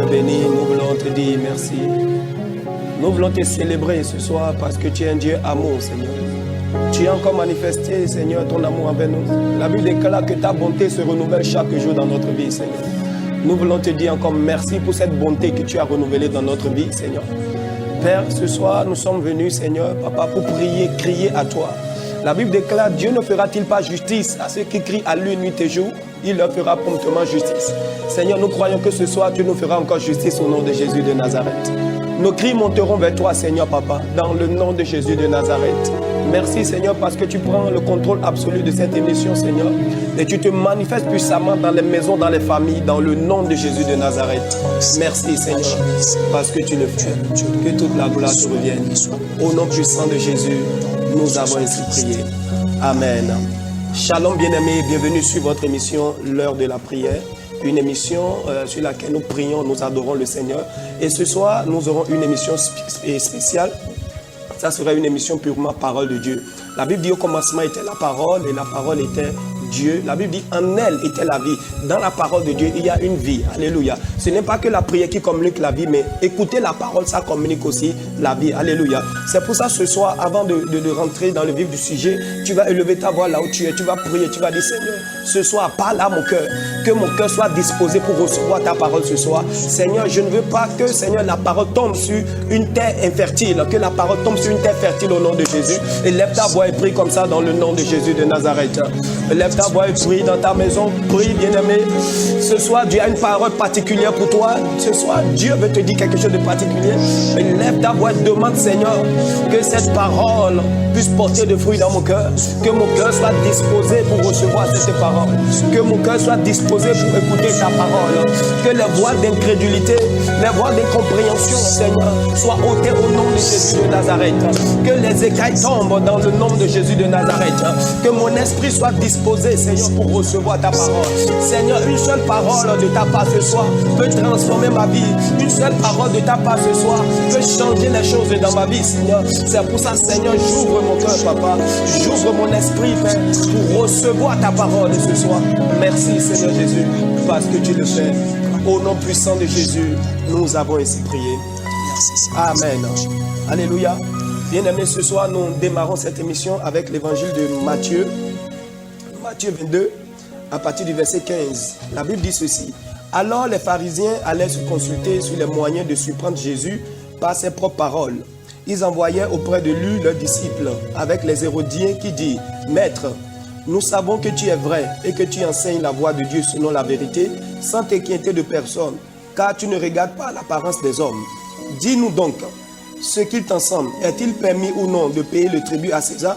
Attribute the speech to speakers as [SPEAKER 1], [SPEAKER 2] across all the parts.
[SPEAKER 1] Père béni, nous voulons te dire merci. Nous voulons te célébrer ce soir parce que tu es un Dieu amour, Seigneur. Tu as encore manifesté, Seigneur, ton amour envers nous. La Bible déclare que ta bonté se renouvelle chaque jour dans notre vie, Seigneur. Nous voulons te dire encore merci pour cette bonté que tu as renouvelée dans notre vie, Seigneur. Père, ce soir, nous sommes venus, Seigneur, Papa, pour prier, crier à toi. La Bible déclare, Dieu ne fera-t-il pas justice à ceux qui crient à lui nuit et jour? Il leur fera promptement justice. Seigneur, nous croyons que ce soir, tu nous feras encore justice au nom de Jésus de Nazareth. Nos cris monteront vers toi, Seigneur, Papa, dans le nom de Jésus de Nazareth. Merci, Seigneur, parce que tu prends le contrôle absolu de cette émission, Seigneur. Et tu te manifestes puissamment dans les maisons, dans les familles, dans le nom de Jésus de Nazareth. Merci, Seigneur, parce que tu le fais. Que toute la gloire te revienne. Au nom puissant de Jésus, nous avons ainsi prié. Amen. Shalom, bien-aimés, bienvenue sur votre émission, l'heure de la prière. Une émission sur laquelle nous prions, nous adorons le Seigneur. Et ce soir, nous aurons une émission spéciale. Ça sera une émission purement parole de Dieu. La Bible dit au commencement était la parole et la parole était Dieu. La Bible dit en elle était la vie. Dans la parole de Dieu, il y a une vie. Alléluia. Ce n'est pas que la prière qui communique la vie, mais écouter la parole, ça communique aussi la vie. Alléluia. C'est pour ça ce soir, avant de rentrer dans le vif du sujet, tu vas élever ta voix là où tu es. Tu vas prier, tu vas dire Seigneur, ce soir, parle à mon cœur. Que mon cœur soit disposé pour recevoir ta parole ce soir. Seigneur, je ne veux pas que, Seigneur, la parole tombe sur une terre infertile. Que la parole tombe sur une terre fertile au nom de Jésus. Et lève ta voix et prie comme ça dans le nom de Jésus de Nazareth. Lève ta voix et prie dans ta maison. Prie, bien-aimé. Ce soir, Dieu a une parole particulière pour toi. Ce soir, Dieu veut te dire quelque chose de particulier. Et lève ta voix et demande, Seigneur, que cette parole puisse porter de fruits dans mon cœur. Que mon cœur soit disposé pour recevoir cette parole. Que mon cœur soit disposé pour écouter ta parole. Que les voix d'incrédulité, les voix d'incompréhension, Seigneur, soient ôtées au nom de Jésus de Nazareth. Que les écailles tombent dans le nom de Jésus de Nazareth. Que mon esprit soit disposé, Seigneur, pour recevoir ta parole. Seigneur, une seule parole de ta part ce soir peut transformer ma vie. Une seule parole de ta part ce soir peut changer les choses dans ma vie, Seigneur. C'est pour ça, Seigneur, j'ouvre mon cœur, Papa. J'ouvre mon esprit, Père, pour recevoir ta parole ce soir. Merci, Seigneur Jésus, parce que tu le fais. Au nom puissant de Jésus, nous avons ainsi prié. Amen. Alléluia. Bien-aimés, ce soir, nous démarrons cette émission avec l'évangile de Matthieu. Matthieu 22, à partir du verset 15. La Bible dit ceci. Alors les pharisiens allaient se consulter sur les moyens de surprendre Jésus par ses propres paroles. Ils envoyaient auprès de lui leurs disciples avec les Hérodiens qui disent « Maître, nous savons que tu es vrai et que tu enseignes la voie de Dieu selon la vérité, sans t'inquiéter de personne, car tu ne regardes pas l'apparence des hommes. Dis-nous donc, ce qu'ils t'enseignent, est-il permis ou non de payer le tribut à César ?»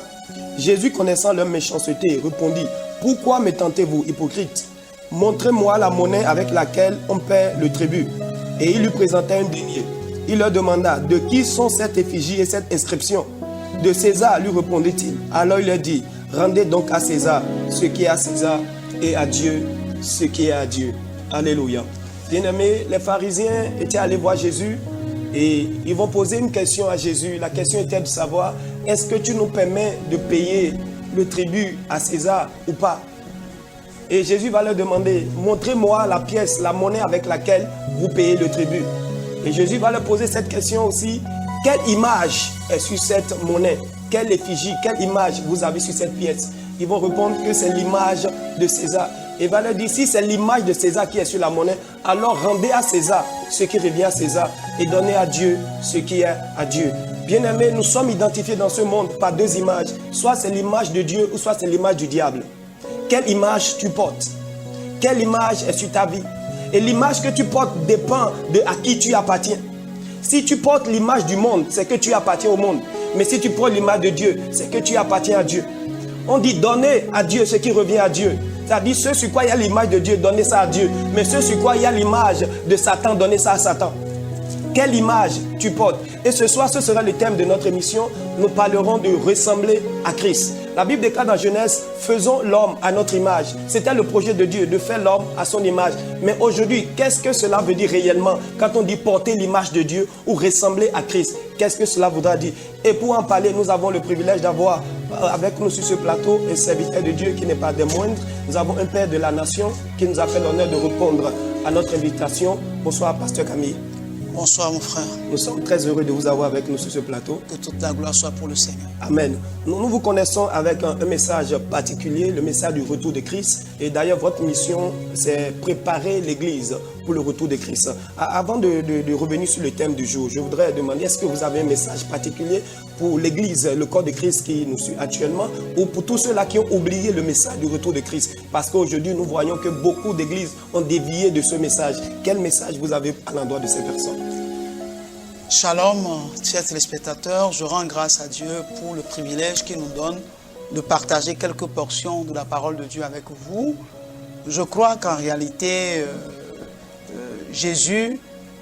[SPEAKER 1] Jésus, connaissant leur méchanceté, répondit « Pourquoi me tentez-vous, hypocrite? Montrez-moi la monnaie avec laquelle on paie le tribut. » Et il lui présenta un denier. Il leur demanda « De qui sont cette effigie et cette inscription ?» « De César, lui répondit-il. Alors il leur dit « Rendez donc à César ce qui est à César et à Dieu ce qui est à Dieu. » Alléluia. Bien-aimés, les pharisiens étaient allés voir Jésus et ils vont poser une question à Jésus. La question était de savoir, est-ce que tu nous permets de payer le tribut à César ou pas? Et Jésus va leur demander, montrez-moi la pièce, la monnaie avec laquelle vous payez le tribut. Et Jésus va leur poser cette question aussi, quelle image est sur cette monnaie? Quelle effigie, quelle image vous avez sur cette pièce? Ils vont répondre que c'est l'image de César. Et il va leur dire, si c'est l'image de César qui est sur la monnaie, alors rendez à César ce qui revient à César et donnez à Dieu ce qui est à Dieu. Bien-aimés, nous sommes identifiés dans ce monde par deux images. Soit c'est l'image de Dieu ou soit c'est l'image du diable. Quelle image tu portes? Quelle image est sur ta vie? Et l'image que tu portes dépend de à qui tu appartiens. Si tu portes l'image du monde, c'est que tu appartiens au monde. Mais si tu portes l'image de Dieu, c'est que tu appartiens à Dieu. On dit donner à Dieu ce qui revient à Dieu. C'est-à-dire ce sur quoi il y a l'image de Dieu, donnez ça à Dieu. Mais ce sur quoi il y a l'image de Satan, donnez ça à Satan. Quelle image tu portes? Et ce soir, ce sera le thème de notre émission. Nous parlerons de ressembler à Christ. La Bible déclare dans Genèse, faisons l'homme à notre image. C'était le projet de Dieu, de faire l'homme à son image. Mais aujourd'hui, qu'est-ce que cela veut dire réellement quand on dit porter l'image de Dieu ou ressembler à Christ? Qu'est-ce que cela voudra dire? Et pour en parler, nous avons le privilège d'avoir avec nous sur ce plateau un serviteur de Dieu qui n'est pas des moindres. Nous avons un père de la nation qui nous a fait l'honneur de répondre à notre invitation. Bonsoir, Pasteur Camille.
[SPEAKER 2] Bonsoir mon frère.
[SPEAKER 1] Nous sommes très heureux de vous avoir avec nous sur ce plateau.
[SPEAKER 2] Que toute la gloire soit pour le Seigneur.
[SPEAKER 1] Amen. Nous vous connaissons avec un message particulier, le message du retour de Christ. Et d'ailleurs, votre mission, c'est préparer l'Église pour le retour de Christ. Avant de revenir sur le thème du jour, je voudrais demander, est-ce que vous avez un message particulier pour l'Église, le corps de Christ qui nous suit actuellement, ou pour tous ceux-là qui ont oublié le message du retour de Christ? Parce qu'aujourd'hui, nous voyons que beaucoup d'églises ont dévié de ce message. Quel message vous avez à l'endroit de ces personnes?
[SPEAKER 2] Shalom, chers téléspectateurs, je rends grâce à Dieu pour le privilège qu'il nous donne de partager quelques portions de la parole de Dieu avec vous. Je crois qu'en réalité, Jésus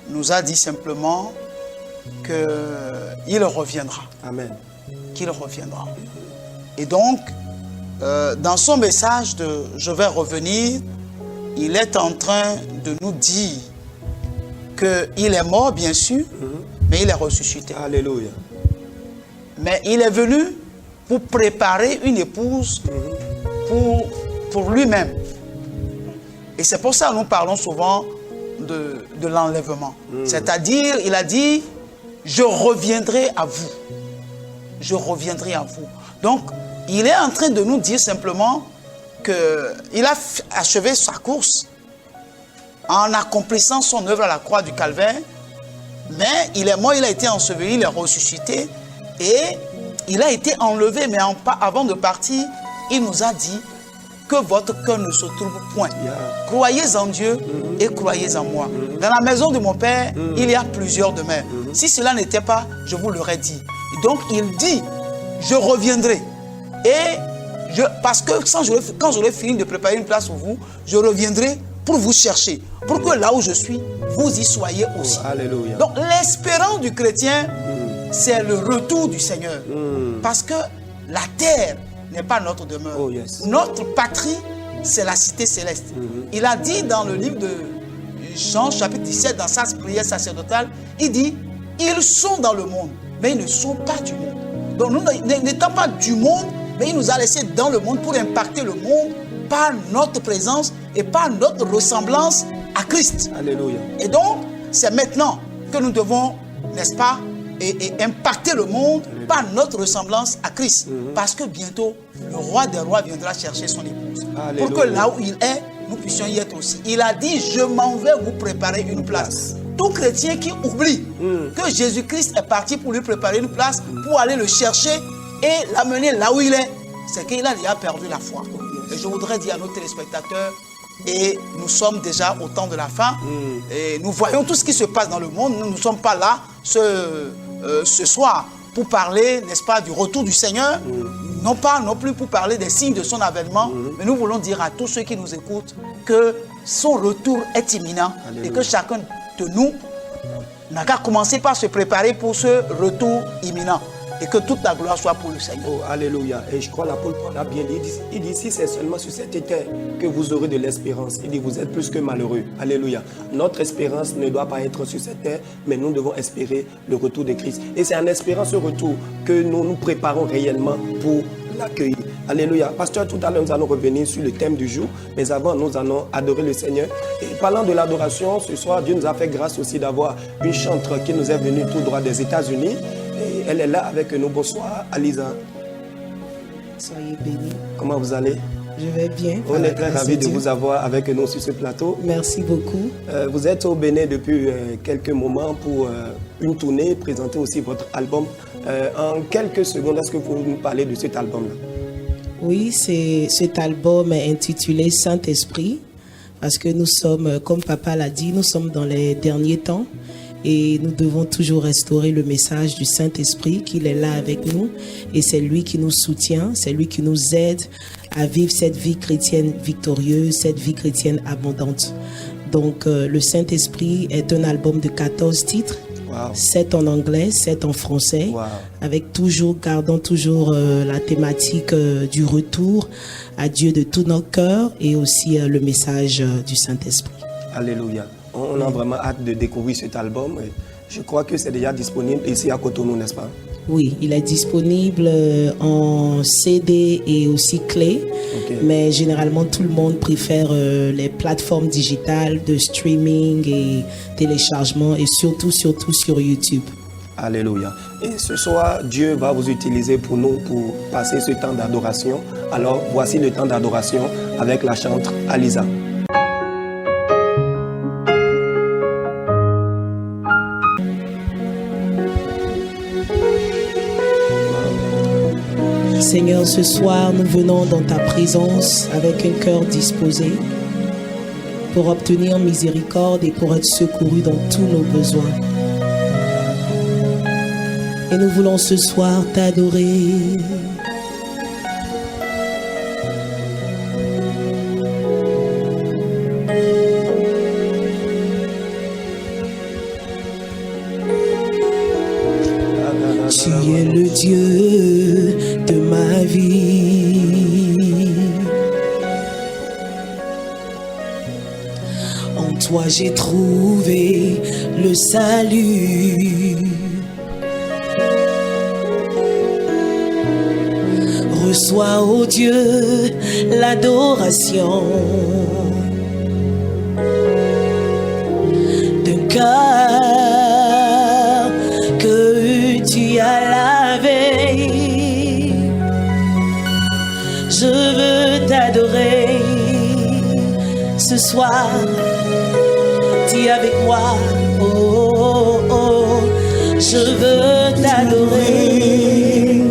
[SPEAKER 2] nous a dit simplement qu'il reviendra.
[SPEAKER 1] Amen.
[SPEAKER 2] Qu'il reviendra. Et donc, dans son message de « Je vais revenir », il est en train de nous dire qu'il est mort, bien sûr, mais il est ressuscité.
[SPEAKER 1] Alléluia.
[SPEAKER 2] Mais il est venu pour préparer une épouse pour lui-même. Et c'est pour ça que nous parlons souvent de l'enlèvement. C'est-à-dire, il a dit, je reviendrai à vous. Je reviendrai à vous. Donc, il est en train de nous dire simplement qu'il a achevé sa course en accomplissant son œuvre à la croix du Calvaire. Mais il est mort, il a été enseveli, il est ressuscité et il a été enlevé. Mais avant de partir, il nous a dit que votre cœur ne se trouve point. Croyez en Dieu et croyez en moi. Dans la maison de mon Père, il y a plusieurs demeures. Si cela n'était pas, je vous l'aurais dit. Et donc il dit, je reviendrai. Et parce que quand j'aurai fini de préparer une place pour vous, je reviendrai pour vous chercher. Pour que là où je suis, vous y soyez aussi.
[SPEAKER 1] Alléluia.
[SPEAKER 2] Donc l'espérance du chrétien, c'est le retour du Seigneur. Parce que la terre n'est pas notre demeure.
[SPEAKER 1] Oh, yes.
[SPEAKER 2] Notre patrie, c'est la cité céleste. Il a dit dans le livre de Jean, chapitre 17, dans sa prière sacerdotale, il dit, ils sont dans le monde, mais ils ne sont pas du monde. Donc nous n'étant pas du monde, mais il nous a laissés dans le monde pour impacter le monde par notre présence et par notre ressemblance à Christ.
[SPEAKER 1] Alléluia.
[SPEAKER 2] Et donc, c'est maintenant que nous devons, n'est-ce pas, et impacter le monde par notre ressemblance à Christ. Parce que bientôt, le roi des rois viendra chercher son épouse.
[SPEAKER 1] Alléluia.
[SPEAKER 2] Pour que là où il est, nous puissions y être aussi. Il a dit, je m'en vais vous préparer une place. Tout chrétien qui oublie que Jésus-Christ est parti pour lui préparer une place, pour aller le chercher et l'amener là où il est, c'est qu'il a déjà perdu la foi. Et je voudrais dire à nos téléspectateurs, et nous sommes déjà au temps de la fin, et nous voyons tout ce qui se passe dans le monde. Nous ne sommes pas là ce soir pour parler, n'est-ce pas, du retour du Seigneur, non pas non plus pour parler des signes de son avènement, mais nous voulons dire à tous ceux qui nous écoutent que son retour est imminent. Alléluia. Et que chacun de nous n'a qu'à commencer par se préparer pour ce retour imminent. Et que toute la gloire soit pour le Seigneur.
[SPEAKER 1] Oh, alléluia. Et je crois que l'apôtre Paul a bien dit, il dit, si c'est seulement sur cette terre que vous aurez de l'espérance, il dit, vous êtes plus que malheureux. Alléluia. Notre espérance ne doit pas être sur cette terre, mais nous devons espérer le retour de Christ. Et c'est en espérant ce retour que nous nous préparons réellement pour l'accueillir. Alléluia. Pasteur, tout à l'heure, nous allons revenir sur le thème du jour, mais avant, nous allons adorer le Seigneur. Et parlant de l'adoration, ce soir, Dieu nous a fait grâce aussi d'avoir une chanteuse qui nous est venue tout droit des États-Unis. Et elle est là avec nous. Bonsoir, Alisa.
[SPEAKER 3] Soyez bénis.
[SPEAKER 1] Comment vous allez?
[SPEAKER 3] Je vais bien.
[SPEAKER 1] On est très ravis de vous avoir avec nous sur ce plateau.
[SPEAKER 3] Merci beaucoup.
[SPEAKER 1] Vous êtes au Bénin depuis quelques moments pour une tournée, présenter aussi votre album. En quelques secondes, est-ce que vous pouvez nous parler de cet album-là?
[SPEAKER 3] Oui, cet album est intitulé Saint-Esprit, parce que nous sommes, comme Papa l'a dit, nous sommes dans les derniers temps. Et nous devons toujours restaurer le message du Saint-Esprit, qu'il est là avec nous. Et c'est lui qui nous soutient, c'est lui qui nous aide à vivre cette vie chrétienne victorieuse, cette vie chrétienne abondante. Donc, le Saint-Esprit est un album de 14 titres. Wow. 7 en anglais, 7 en français. Wow. Avec gardant toujours la thématique du retour à Dieu de tout notre cœur et aussi le message du Saint-Esprit.
[SPEAKER 1] Alléluia. On a vraiment hâte de découvrir cet album. Je crois que c'est déjà disponible ici à Cotonou, n'est-ce pas?
[SPEAKER 3] Oui, il est disponible en CD et aussi clé.
[SPEAKER 1] Ok.
[SPEAKER 3] Mais généralement, tout le monde préfère les plateformes digitales de streaming et téléchargement et surtout sur YouTube.
[SPEAKER 1] Alléluia. Et ce soir, Dieu va vous utiliser pour nous, pour passer ce temps d'adoration. Alors, voici le temps d'adoration avec la chantre Alisa.
[SPEAKER 3] Seigneur, ce soir, nous venons dans ta présence avec un cœur disposé pour obtenir miséricorde et pour être secourus dans tous nos besoins. Et nous voulons ce soir t'adorer. Tu es le Dieu de ma vie. En toi j'ai trouvé le salut. Reçois, ô Dieu, l'adoration d'un cœur que tu as lavé. Je veux t'adorer ce soir. Dis avec moi, oh, oh, oh. Je veux t'adorer.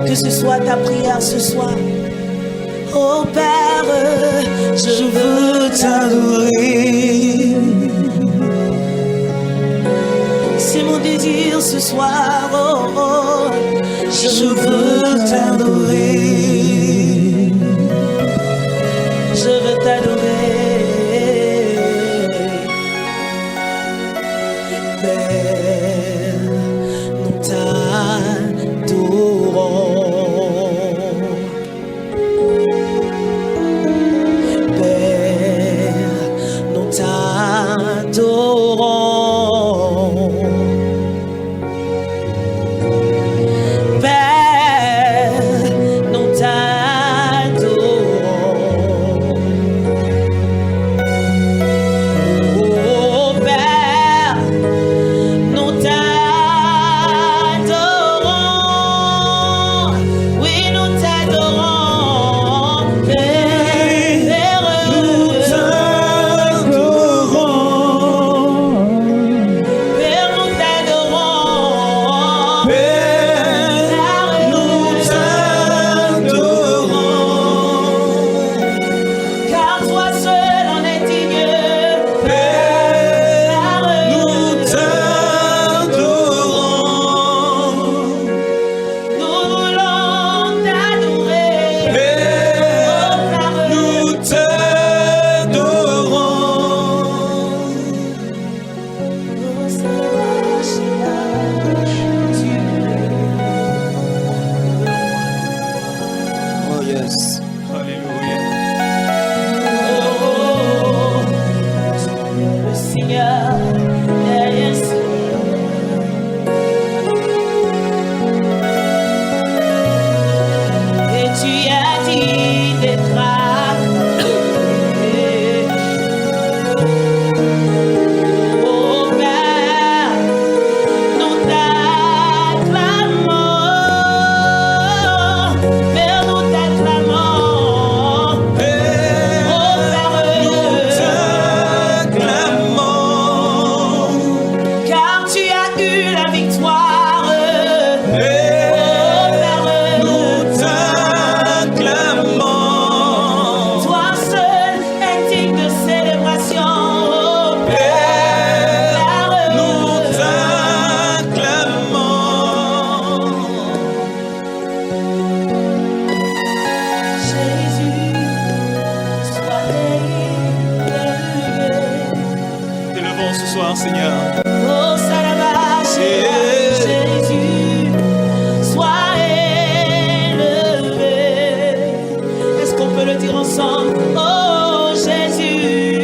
[SPEAKER 3] Que ce soit ta prière ce soir. Oh Père, je veux t'adorer. C'est mon désir ce soir. Oh, oh. Je veux t'adorer. Je veux t'adorer. Père, nous t'adorons.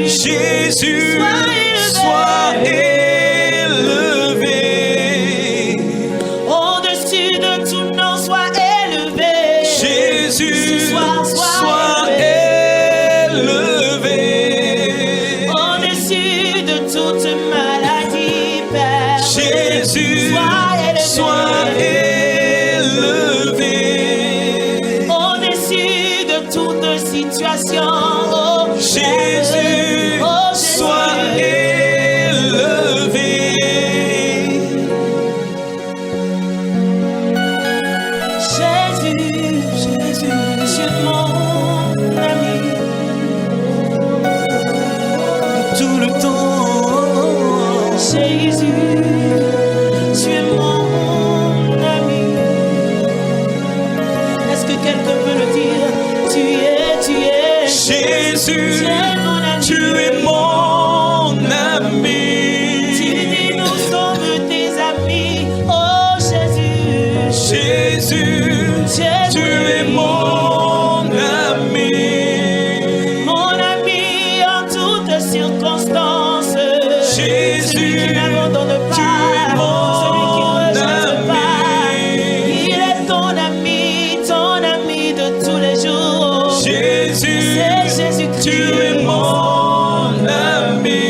[SPEAKER 4] Jésus, sois élevé.
[SPEAKER 3] situation. Oh,
[SPEAKER 4] Jésus,
[SPEAKER 3] oh,
[SPEAKER 4] sois élevé.
[SPEAKER 3] Jésus, Jésus, tu es mon ami.
[SPEAKER 4] Tout le temps.
[SPEAKER 3] Jésus, tu es mon ami. Est-ce que quelqu'un peut le dire? Tu es
[SPEAKER 4] Jésus,
[SPEAKER 3] tu es mon ami.
[SPEAKER 4] tu es mon ami.
[SPEAKER 3] Tu dis nous sommes tes amis. Oh Jésus,
[SPEAKER 4] Jésus, tu es mon ami.
[SPEAKER 3] mon ami en toutes circonstances.
[SPEAKER 4] Jésus,
[SPEAKER 3] celui qui n'abandonne pas,
[SPEAKER 4] tu es mon
[SPEAKER 3] celui qui ne rejette pas.
[SPEAKER 4] ami.
[SPEAKER 3] Il est ton ami de tous les jours.
[SPEAKER 4] Jésus,
[SPEAKER 3] C'est Jésus-Christ.
[SPEAKER 4] tu es mon ami.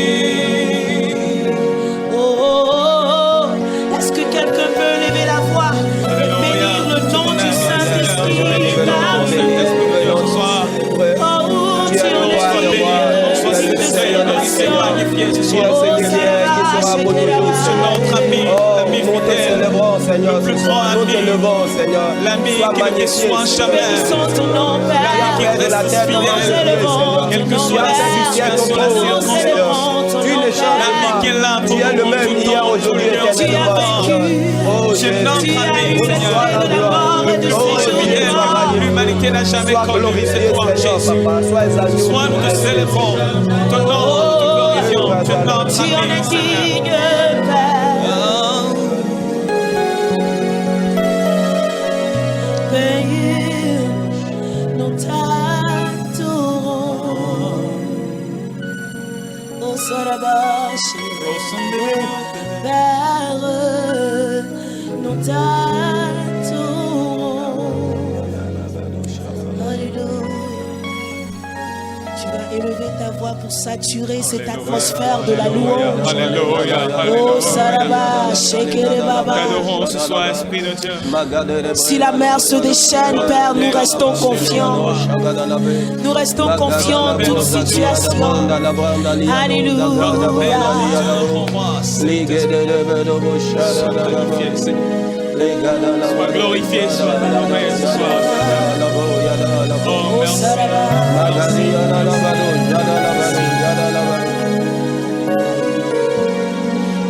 [SPEAKER 3] Oh, oh, oh. Est-ce que quelqu'un peut lever la voix et bénir le nom du Saint-Esprit? Oh, tu es le
[SPEAKER 1] Nous te célébrons, Seigneur.
[SPEAKER 4] Le plus grand
[SPEAKER 1] Nous
[SPEAKER 4] ami.
[SPEAKER 1] te levons, Seigneur.
[SPEAKER 4] L'ami
[SPEAKER 1] Sois
[SPEAKER 4] qui ne
[SPEAKER 1] magnifié,
[SPEAKER 4] déçoit jamais.
[SPEAKER 3] Bénissons ton nom, Père.
[SPEAKER 1] Père de la terre,
[SPEAKER 4] Fidèle.
[SPEAKER 1] nous te
[SPEAKER 3] Nous
[SPEAKER 1] célébrons,
[SPEAKER 3] célébrons
[SPEAKER 4] Quel que
[SPEAKER 3] ton
[SPEAKER 4] soit
[SPEAKER 3] nom,
[SPEAKER 4] la
[SPEAKER 3] Père.
[SPEAKER 4] situation, la
[SPEAKER 3] Nous
[SPEAKER 4] circonstance,
[SPEAKER 3] célébrons ton
[SPEAKER 1] tu
[SPEAKER 3] nom,
[SPEAKER 1] ne changes
[SPEAKER 3] Père.
[SPEAKER 1] pas.
[SPEAKER 4] qui est là
[SPEAKER 1] Tu
[SPEAKER 4] pour
[SPEAKER 1] es le
[SPEAKER 4] nous
[SPEAKER 1] même
[SPEAKER 4] tout
[SPEAKER 1] hier,
[SPEAKER 4] temps,
[SPEAKER 1] aujourd'hui,
[SPEAKER 4] tout le temps.
[SPEAKER 3] Tu as
[SPEAKER 1] éternellement.
[SPEAKER 3] vaincu.
[SPEAKER 1] Oh
[SPEAKER 4] C'est
[SPEAKER 1] Jésus,
[SPEAKER 4] notre
[SPEAKER 3] Tu as
[SPEAKER 4] ami,
[SPEAKER 3] été
[SPEAKER 4] Seigneur.
[SPEAKER 3] de la mort et de
[SPEAKER 4] Oh,
[SPEAKER 3] séjour de
[SPEAKER 4] fidèle,
[SPEAKER 3] mort.
[SPEAKER 4] l'humanité n'a jamais
[SPEAKER 1] sois
[SPEAKER 4] connu
[SPEAKER 1] glorifié,
[SPEAKER 4] cette gloire,
[SPEAKER 1] Seigneur,
[SPEAKER 4] Jésus.
[SPEAKER 1] Papa. Sois exalté.
[SPEAKER 4] Sois nous te célébrons, t'honorons, te glorifions, tu es notre
[SPEAKER 3] Tu en es
[SPEAKER 4] ami.
[SPEAKER 3] digne, Père. Père, nous t'adorons. Au Sarabashi, Père, nous t'adorons. Alléluia. Tu vas élever ta voix pour saturer cette atmosphère de la louange.
[SPEAKER 4] Alléluia,
[SPEAKER 3] Oh,
[SPEAKER 4] alléluia.
[SPEAKER 3] Saraba, Shekere Baba.
[SPEAKER 4] T'adorons ce soir, Esprit de Dieu.
[SPEAKER 3] Si la mer se déchaîne, Père, nous restons confiants. Nous restons confiants en toute situation. Alléluia.
[SPEAKER 4] Sois glorifié, sois honoré ce soir. Oh,
[SPEAKER 3] Oh,
[SPEAKER 4] merci.
[SPEAKER 3] Saraba.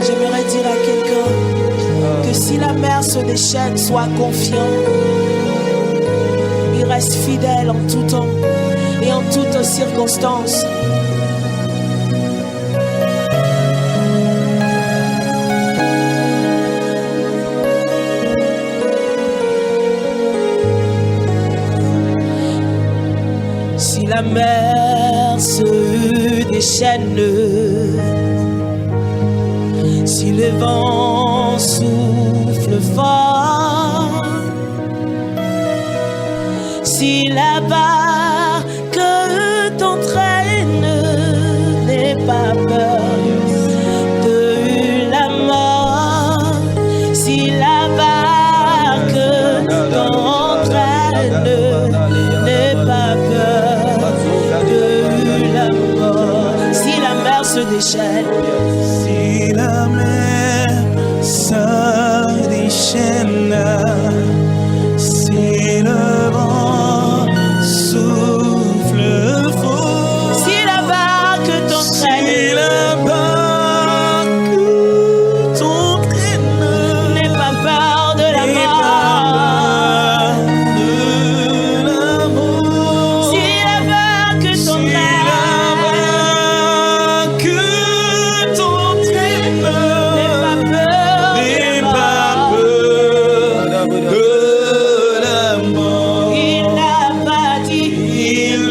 [SPEAKER 3] J'aimerais dire à quelqu'un que si la mer se déchaîne, sois confiant. Il reste fidèle en tout temps et en toutes circonstances. Si la mer se déchaîne, si le vent souffle fort, si la barque t'entraîne, n'aie pas peur de la mort. Si la barque t'entraîne, n'aie pas peur de la mort. Si la mer se déchaîne,
[SPEAKER 4] Si la mer se déchaîne, si le vent souffle fort,
[SPEAKER 3] si la barque
[SPEAKER 4] si
[SPEAKER 3] t'entraîne,
[SPEAKER 4] la barque t'entraîne,
[SPEAKER 3] n'aie pas peur de la mort. Si la barque t'entraîne, n'aie pas peur de la mort. Il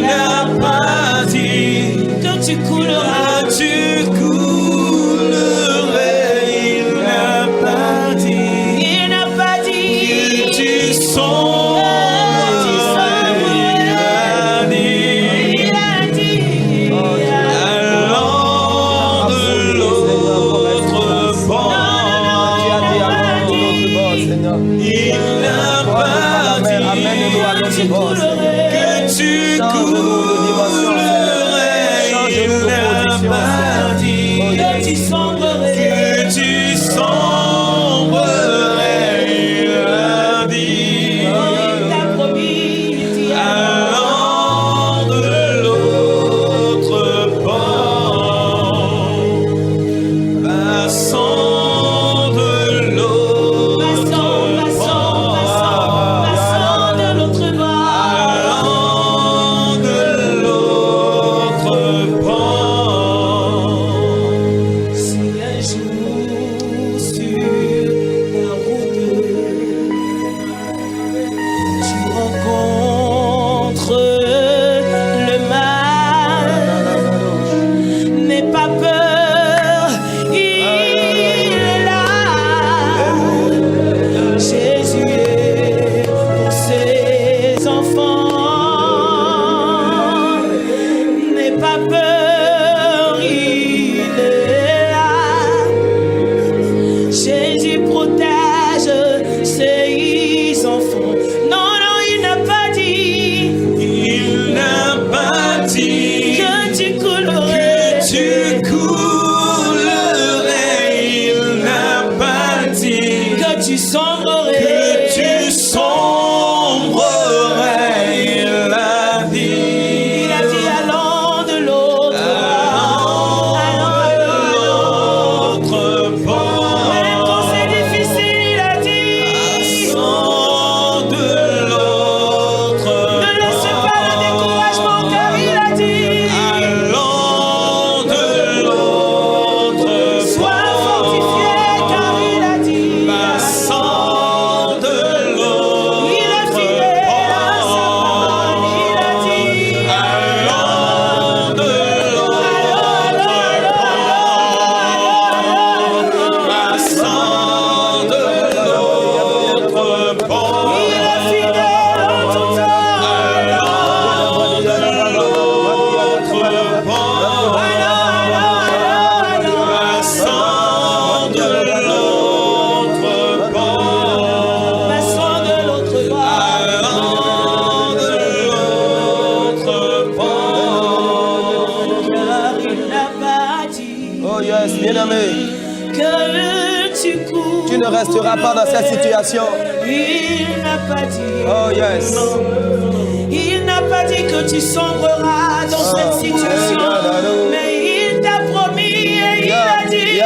[SPEAKER 3] n'a pas dit que tu couleras. Il n'a pas dit que tu Il a dit
[SPEAKER 1] Amène-nous à notre bord, Seigneur.
[SPEAKER 3] que tu coulerais.
[SPEAKER 1] Bien-aimé,
[SPEAKER 3] que tu cours.
[SPEAKER 1] tu ne resteras pas dans cette situation.
[SPEAKER 3] Il n'a pas dit.
[SPEAKER 1] Oh yes.
[SPEAKER 3] Il n'a pas dit que tu sombreras dans cette situation. Mais il t'a promis et il a dit.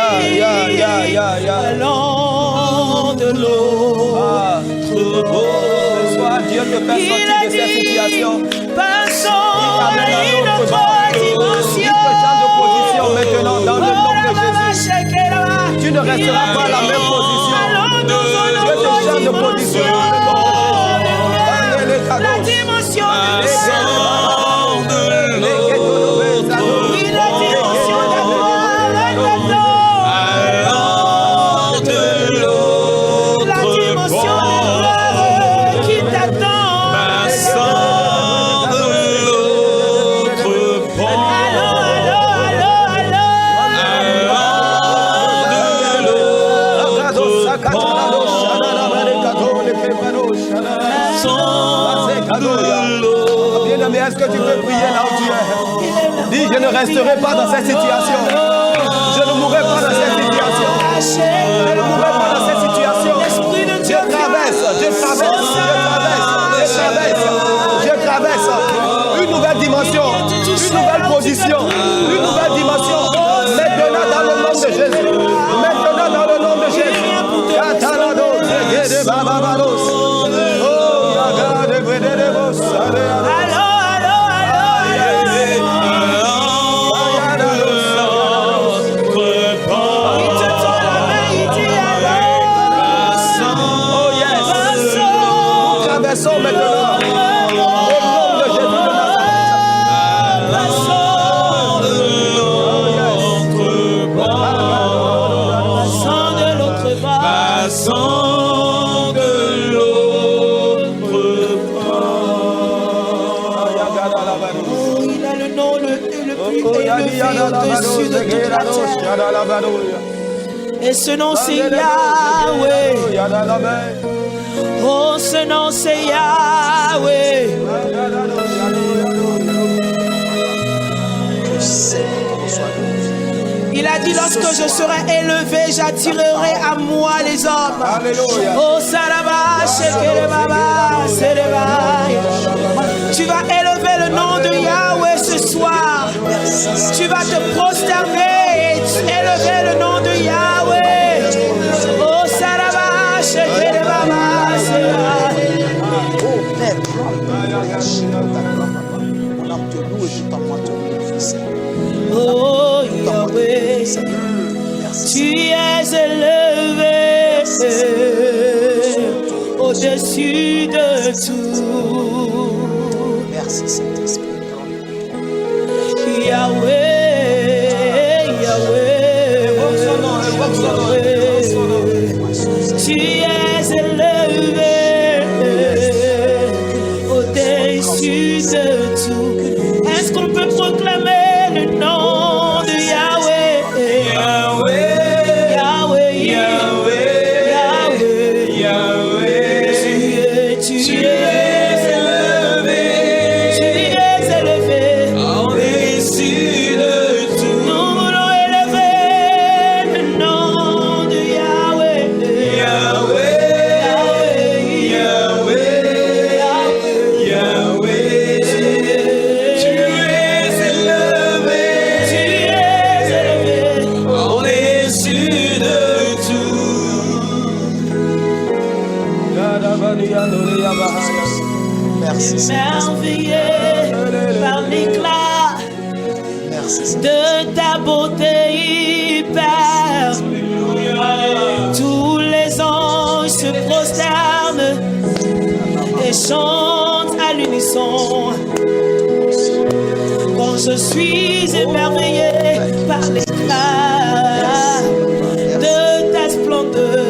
[SPEAKER 3] Allons de l'autre bord.
[SPEAKER 1] Soit Dieu te fait sortir de cette situation.
[SPEAKER 3] Passons à une autre dimension.
[SPEAKER 1] Maintenant, dans le nom de Jésus, tu ne resteras pas à la même position. Dieu te change de position.
[SPEAKER 3] La dimension de
[SPEAKER 1] Bien-aimé, est-ce que tu peux prier là où tu es? Dis, je ne resterai pas dans cette situation. Je ne mourrai pas dans cette situation. Je ne mourrai pas dans cette situation. Je traverse une nouvelle dimension, une nouvelle position, une nouvelle dimension. Maintenant dans le nom de Jésus. Maintenant dans le nom de Jésus.
[SPEAKER 3] Au-dessus de toute la terre. Et ce nom c'est Yahweh. Oh, ce nom c'est Yahweh. Il a dit, lorsque je serai élevé, j'attirerai à moi les hommes.
[SPEAKER 1] Alléluia.
[SPEAKER 3] Oh, Saraba, Shekelebaba, Sereba. Tu vas élever le nom de Yahweh ce soir. Tu vas te prosterner et élever le nom de Yahweh. Oh, Saraba, Shekelebaba, Sereba.
[SPEAKER 2] Oh, Père, mon âme te loue et tout en moi te loue, fils.
[SPEAKER 3] Oh, Yahweh, tu es élevé au-dessus de tout.
[SPEAKER 2] Merci, Saint-Esprit.
[SPEAKER 3] Yahweh, Yahweh, tu es élevé au-dessus de tout. Est-ce qu'on peut proclamer le nom de Yahweh? Yahweh, Yahweh, Yahweh, Yahweh, tu es élevé au-dessus de tout. Nous voulons élever le nom de Yahweh. Yahweh, Yahweh, Yahweh, tu es élevé au-dessus de tout.
[SPEAKER 2] Merci,
[SPEAKER 3] Merveilleux par l'éclat
[SPEAKER 2] merci.
[SPEAKER 3] de ta beauté, Père. Tous les anges se prosternent et chantent à l'unisson. Quand je suis émerveillé par l'éclat de ta splendeur,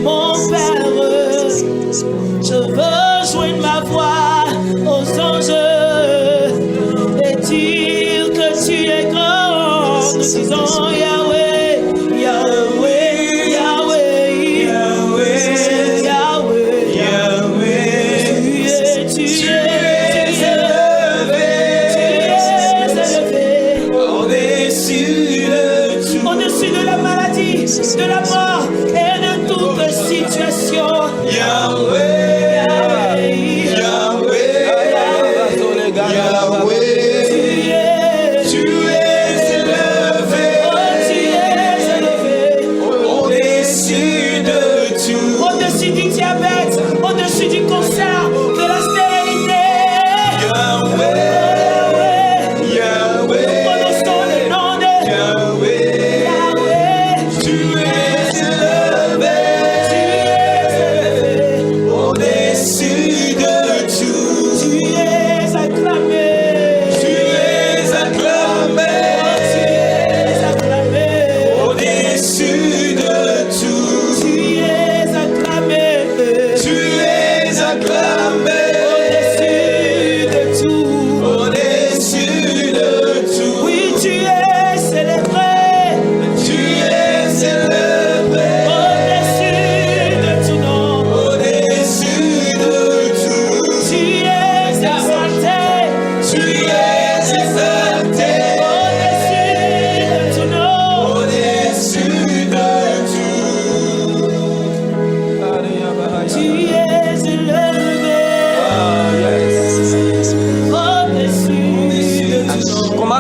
[SPEAKER 3] mon Père, je veux joindre ma voix aux anges et dire que tu es grand. Nous disons Yahweh, Yahweh, Yahweh, Yahweh, Yahweh, Yahweh. Tu es élevé au-dessus de tout. Au-dessus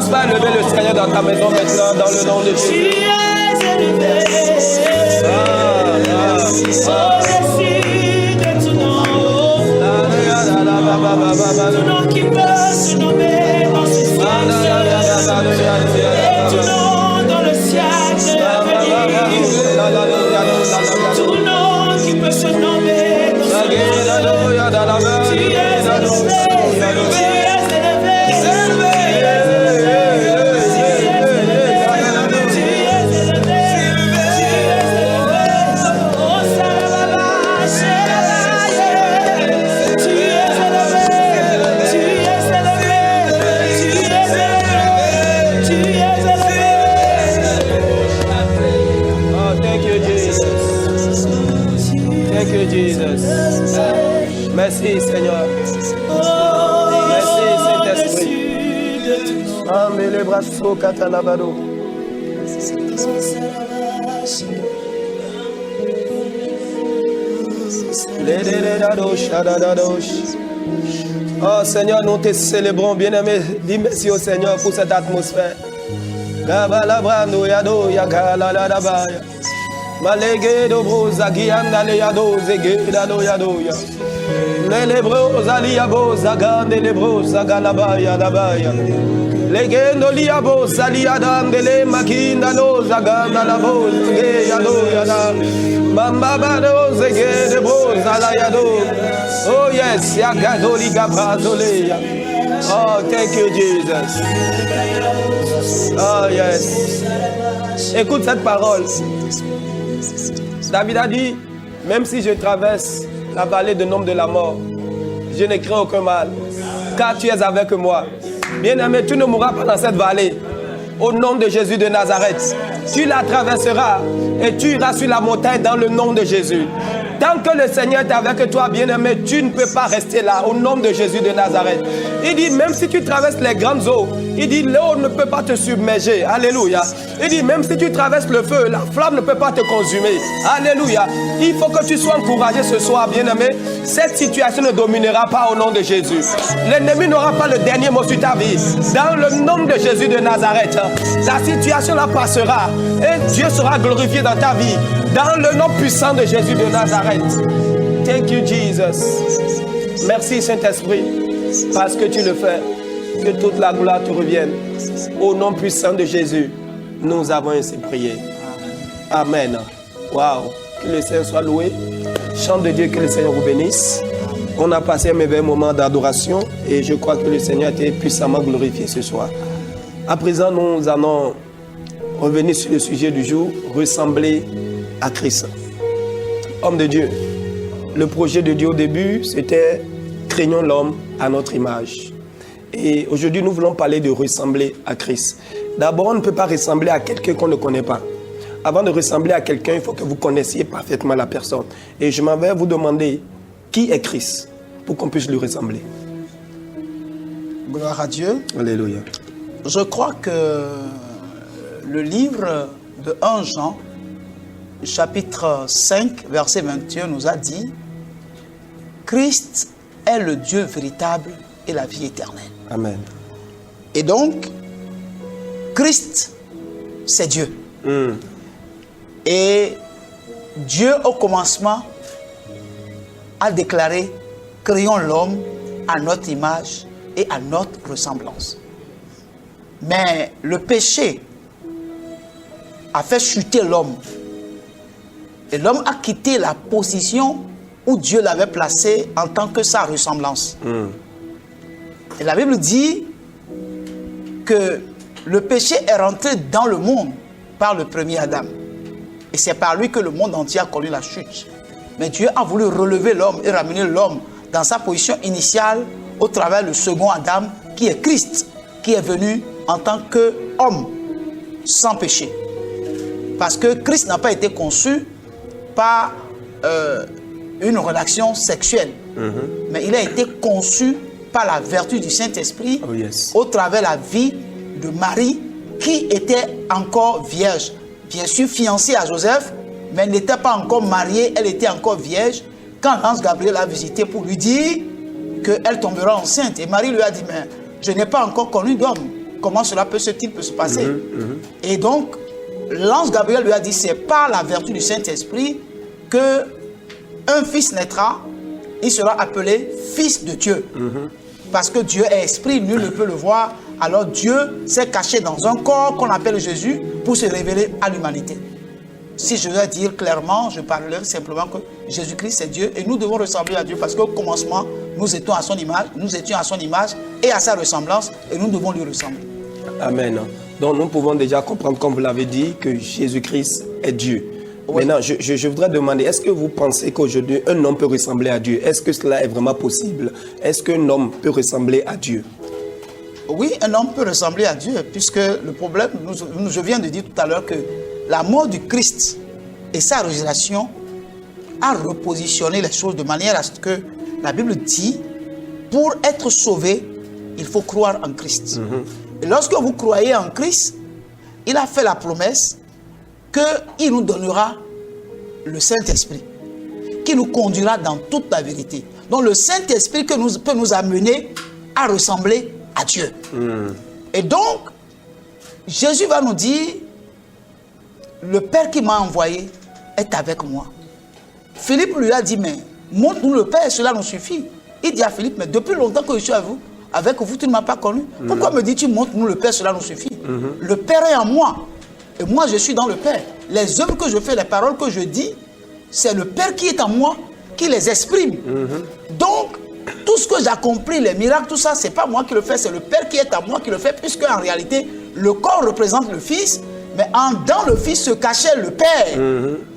[SPEAKER 1] Commence par lever le Seigneur dans ta maison maintenant, dans le nom de Jésus.
[SPEAKER 3] Au-dessus de tout nom, tout nom qui peut se nommer dans ce siècle, et tout nom dans le siècle à venir, tout nom qui peut se nommer dans ce siècle. Tu es
[SPEAKER 1] Merci Seigneur. Merci Saint-Esprit. Amen les bras sous katalabado. Oh Seigneur, nous te célébrons, bien-aimé. Dis merci au Seigneur pour cette atmosphère. Gabalabrando yado yagalalabaya. Malege dobro zagianda le yado zegeda do yado ya. Lebros aliabo zagande lebros zagalabaya labaya. Legendo liabo saliadam dele makinda no zaganda labo ge yado yada. Mamba bado zege lebros alayado. Oh yes, yagado ligabrazole. Oh, thank you Jesus. Oh yes. Écoute cette parole. David a dit, même si je traverse la vallée de l'ombre de la mort, je ne crains aucun mal, car tu es avec moi. Bien-aimé, tu ne mourras pas dans cette vallée. Au nom de Jésus de Nazareth, tu la traverseras et tu iras sur la montagne dans le nom de Jésus. Tant que le Seigneur est avec toi, bien-aimé, tu ne peux pas rester là, au nom de Jésus de Nazareth. Il dit, même si tu traverses les grandes eaux, il dit, l'eau ne peut pas te submerger. Alléluia. Il dit, même si tu traverses le feu, la flamme ne peut pas te consumer. Alléluia. Il faut que tu sois encouragé ce soir, bien-aimé. Cette situation ne dominera pas au nom de Jésus. L'ennemi n'aura pas le dernier mot sur ta vie. Dans le nom de Jésus de Nazareth, la situation la passera et Dieu sera glorifié dans ta vie. Dans le nom puissant de Jésus de Nazareth. Thank you, Jesus. Merci, Saint-Esprit, parce que tu le fais. Que toute la gloire te revienne. Au nom puissant de Jésus, nous avons ainsi prié. Amen. Waouh. Que le Seigneur soit loué. Chante de Dieu, que le Seigneur vous bénisse. On a passé un merveilleux moment d'adoration et je crois que le Seigneur a été puissamment glorifié ce soir. À présent, nous allons revenir sur le sujet du jour, ressembler à Christ. Homme de Dieu, le projet de Dieu au début, c'était créons l'homme à notre image. Et aujourd'hui, nous voulons parler de ressembler à Christ. D'abord, on ne peut pas ressembler à quelqu'un qu'on ne connaît pas. Avant de ressembler à quelqu'un, il faut que vous connaissiez parfaitement la personne. Et je m'en vais vous demander qui est Christ pour qu'on puisse lui ressembler.
[SPEAKER 2] Gloire à Dieu.
[SPEAKER 1] Alléluia.
[SPEAKER 2] Je crois que le livre de 1 Jean, chapitre 5, verset 21, nous a dit « Christ est le Dieu véritable et la vie éternelle. »
[SPEAKER 1] Amen.
[SPEAKER 2] Et donc, Christ, c'est Dieu. Et Dieu, au commencement, a déclaré « Créons l'homme à notre image et à notre ressemblance. » Mais le péché a fait chuter l'homme. Et l'homme a quitté la position où Dieu l'avait placé en tant que sa ressemblance. Et la Bible dit que le péché est rentré dans le monde par le premier Adam. Et c'est par lui que le monde entier a connu la chute. Mais Dieu a voulu relever l'homme et ramener l'homme dans sa position initiale au travers du second Adam, qui est Christ, qui est venu en tant qu'homme sans péché. Parce que Christ n'a pas été conçu par une relation sexuelle, mais il a été conçu par la vertu du Saint-Esprit au travers de la vie de Marie, qui était encore vierge. Bien sûr fiancée à Joseph, mais elle n'était pas encore mariée, elle était encore vierge. Quand l'ange Gabriel l'a visité pour lui dire qu'elle tombera enceinte, et Marie lui a dit, mais je n'ai pas encore connu d'homme. comment cela peut se passer. Et donc, l'ange Gabriel lui a dit, c'est par la vertu du Saint-Esprit que un fils naîtra, il sera appelé fils de Dieu. Parce que Dieu est esprit, nul ne peut le voir. Alors Dieu s'est caché dans un corps qu'on appelle Jésus pour se révéler à l'humanité. Si je dois dire clairement, je parlerai simplement que Jésus-Christ est Dieu et nous devons ressembler à Dieu parce qu'au commencement, nous étions à son image et à sa ressemblance et nous devons lui ressembler.
[SPEAKER 1] Amen. Donc nous pouvons déjà comprendre, comme vous l'avez dit, que Jésus-Christ est Dieu.
[SPEAKER 2] Oui.
[SPEAKER 1] Maintenant, je voudrais demander, est-ce que vous pensez qu'aujourd'hui, un homme peut ressembler à Dieu? Est-ce que cela est vraiment possible? Est-ce qu'un homme peut ressembler à Dieu?
[SPEAKER 2] Oui, un homme peut ressembler à Dieu, puisque le problème, je viens de dire tout à l'heure que la mort du Christ et sa résurrection a repositionné les choses de manière à ce que la Bible dit, pour être sauvé, il faut croire en Christ. Et lorsque vous croyez en Christ, il a fait la promesse qu'il nous donnera le Saint-Esprit, qui nous conduira dans toute la vérité. Donc le Saint-Esprit peut nous amener à ressembler à Dieu. Et donc, Jésus va nous dire, le Père qui m'a envoyé est avec moi. Philippe lui a dit, mais montre-nous le Père, cela nous suffit. Il dit à Philippe, mais depuis longtemps que je suis avec vous, tu ne m'as pas connu. Pourquoi me dis-tu, montre-nous le Père, cela nous suffit? Le Père est en moi. Et moi, je suis dans le Père. Les œuvres que je fais, les paroles que je dis, c'est le Père qui est en moi qui les exprime. Donc, tout ce que j'accomplis, les miracles, tout ça, ce n'est pas moi qui le fais, c'est le Père qui est en moi qui le fait, puisque en réalité, le corps représente le Fils, mais dans le Fils se cachait le Père,